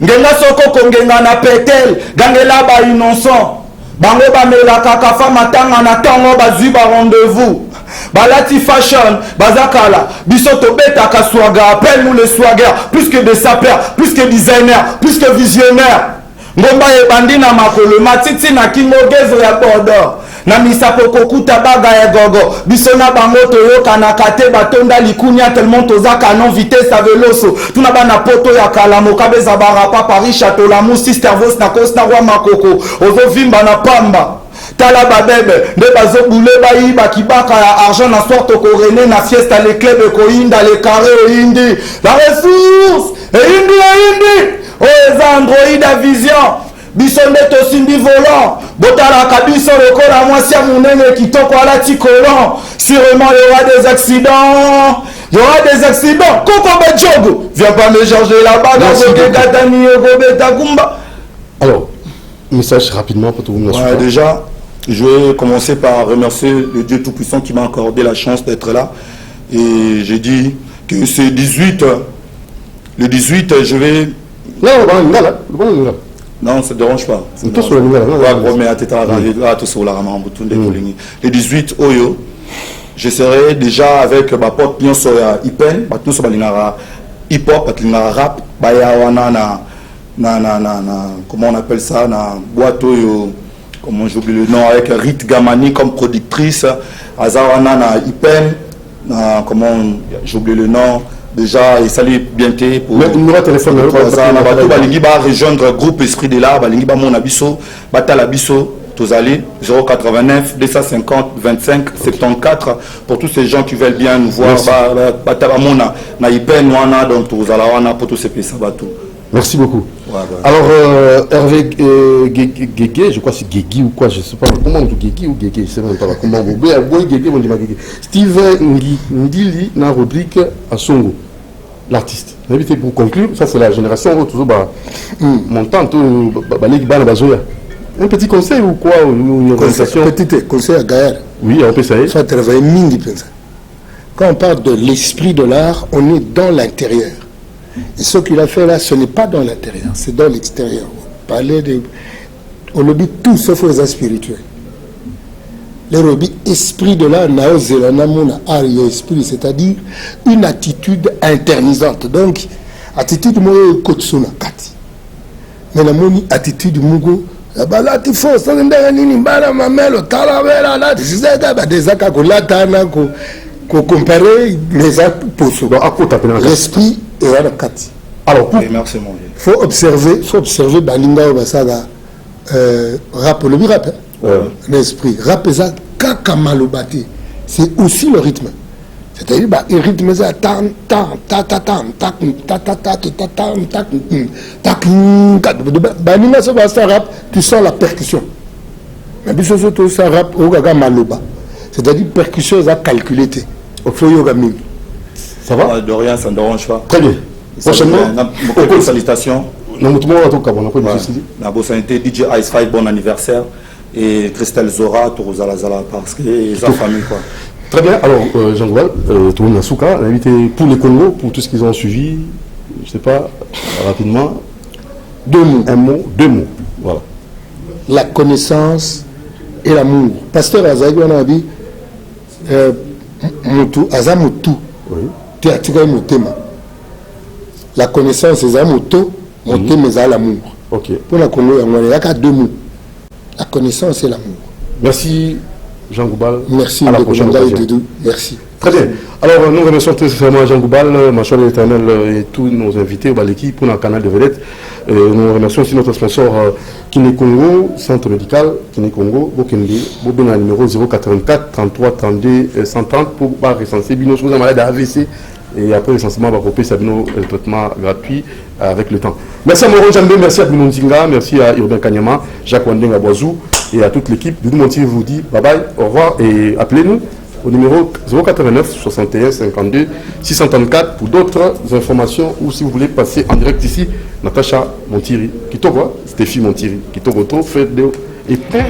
ngenga soko kongenga na petel, gangela ba innocent, bango bamela kaka fama tanga na tango bazwi ba rendez-vous. Balati fashion, bazakala, bisoto beta kaswaga, appelle-nous les swaggers, plus que des sapeurs, plus que designers, plus que visionnaires. Ngomba e bandina makolo, matiti na kingogezo ya bordeaux. Na misapo kokuta baga ya gogo, bisona bango toyoka na kate batonda likunya tellement toza canon vitesse à veloso. Tuna bana poto ya kalamo kabeza barapa Paris Château Lamour sister vos na kosta roi makoko, ozo vimba na pamba. Tala babebe nde bazoboule bayiba kibaka ya argent na soir tokorene na fiesta les clubs koinda les carrés indi la ressource indi o android à vision biso nde tosimbi volant botalaka biso lokola mwasi ya monene kitoko alati collant sûrement il y aura des accidents. Koko Bedjogo viens pas me changer là-bas dans alors message rapidement pour tout le monde. Déjà je vais commencer par remercier le Dieu Tout-Puissant qui m'a accordé la chance d'être là. Et j'ai dit que c'est 18. Le 18, je vais... Non, ça ne dérange pas. Le 18, Oyo, je serai déjà avec ma pote Nyonsoya Ipen, hip-hop, rap, comment on appelle ça, na boîte Oyo. Comment j'oublie le nom, avec Rit Gamani comme productrice, Azawana na Ipen, comment j'oublie le nom, déjà il s'allie bien pour le numéro de téléphone balingi ba rejoindre groupe Esprit de l'art balingi ba mon abisso batala bisso Tozali 089 250 25 74 pour tous ces gens qui veulent bien nous voir batala mona na ipen wana donc tozala wana pour tous ces pays sabato. Merci beaucoup. Alors Hervé Guégué, je crois que c'est Guégui ou quoi, je ne sais pas comment on dit Guégui ou Guégui, je ne sais même pas comment on dit Guégui, on dit Guégui. Steve Ndili na rubrique à Songo, l'artiste. Pour conclure, ça c'est la génération toujours montante, un petit conseil ou quoi, une organisation. Petit conseil à Gaël. Oui, on peut ça. Ça travaille mingi. Quand on parle de l'esprit de l'art, on est dans l'intérieur. Et ce qu'il a fait là, ce n'est pas dans l'intérieur, c'est dans l'extérieur. On le dit tout sauf aux spirituels. Le robi esprit de l'art, esprit, c'est-à-dire une attitude internisante. Donc, attitude moi kotsuna kati. Mais la moni attitude mugo là tu faut ça nini bala mamelo talavera là tu sais des akakolata na ko comparer les actes poso. L'esprit alors, faut observer Balinga Obasaga rap, le rap, l'esprit. Rap, c'est aussi le rythme. C'est-à-dire, le rythme, c'est tam, tam, ta, ta, tam, ta, ta, ta, ta, ta, tam, ta, ta, Balinga Obasaga rap, tu sens la percussion. Mais puis, surtout, ça rap, Ogaga Maloba. C'est-à-dire, percussion, ça calculé. Au fond, Yoga Ming. Ça va? De rien, ça ne dérange pas. Très bien. Prochainement, salutations. La Bossanité, DJ Ice 5, bon anniversaire. Et Christelle Zora, Torozalazala, parce que c'est sa famille. Quoi. Très bien. Alors, Jean Goual, Tourouna Souka, invité pour les Congo, pour tout ce qu'ils ont suivi, je ne sais pas, rapidement. Deux mots. Un mot, deux mots. Voilà. La connaissance et l'amour. Pasteur Azaï, on a dit, Azamutu. Oui. La connaissance, c'est l'amour, c'est l'amour. Ok. Pour la Congo, il y a deux mots. La connaissance et l'amour. Merci Jean Goubal. Merci Merci. Très bien. Alors nous remercions très sincèrement Jean Goubal, Machoual l'Éternel et tous nos invités, l'équipe pour notre canal de vedette. Nous remercions aussi notre sponsor Kiné Congo, Centre médical Kiné Congo, Bokende, Bobena numéro 084 33 32 130 pour recenser Bino sur la maladie AVC. Et après le recensement, on va couper le traitement gratuit avec le temps. Merci à Moro Jambé, merci à Bino Nzinga, merci à Urbain Kanyama, Jacques Wandeng Aboazou et à toute l'équipe. Doudou Montier vous dit bye bye, au revoir et appelez-nous au numéro 089 61 52 634 pour d'autres informations ou si vous voulez passer en direct ici, Natacha Montiri, Kitoko, Stéphie Montiri, Kitoko, Fred Deo et plein.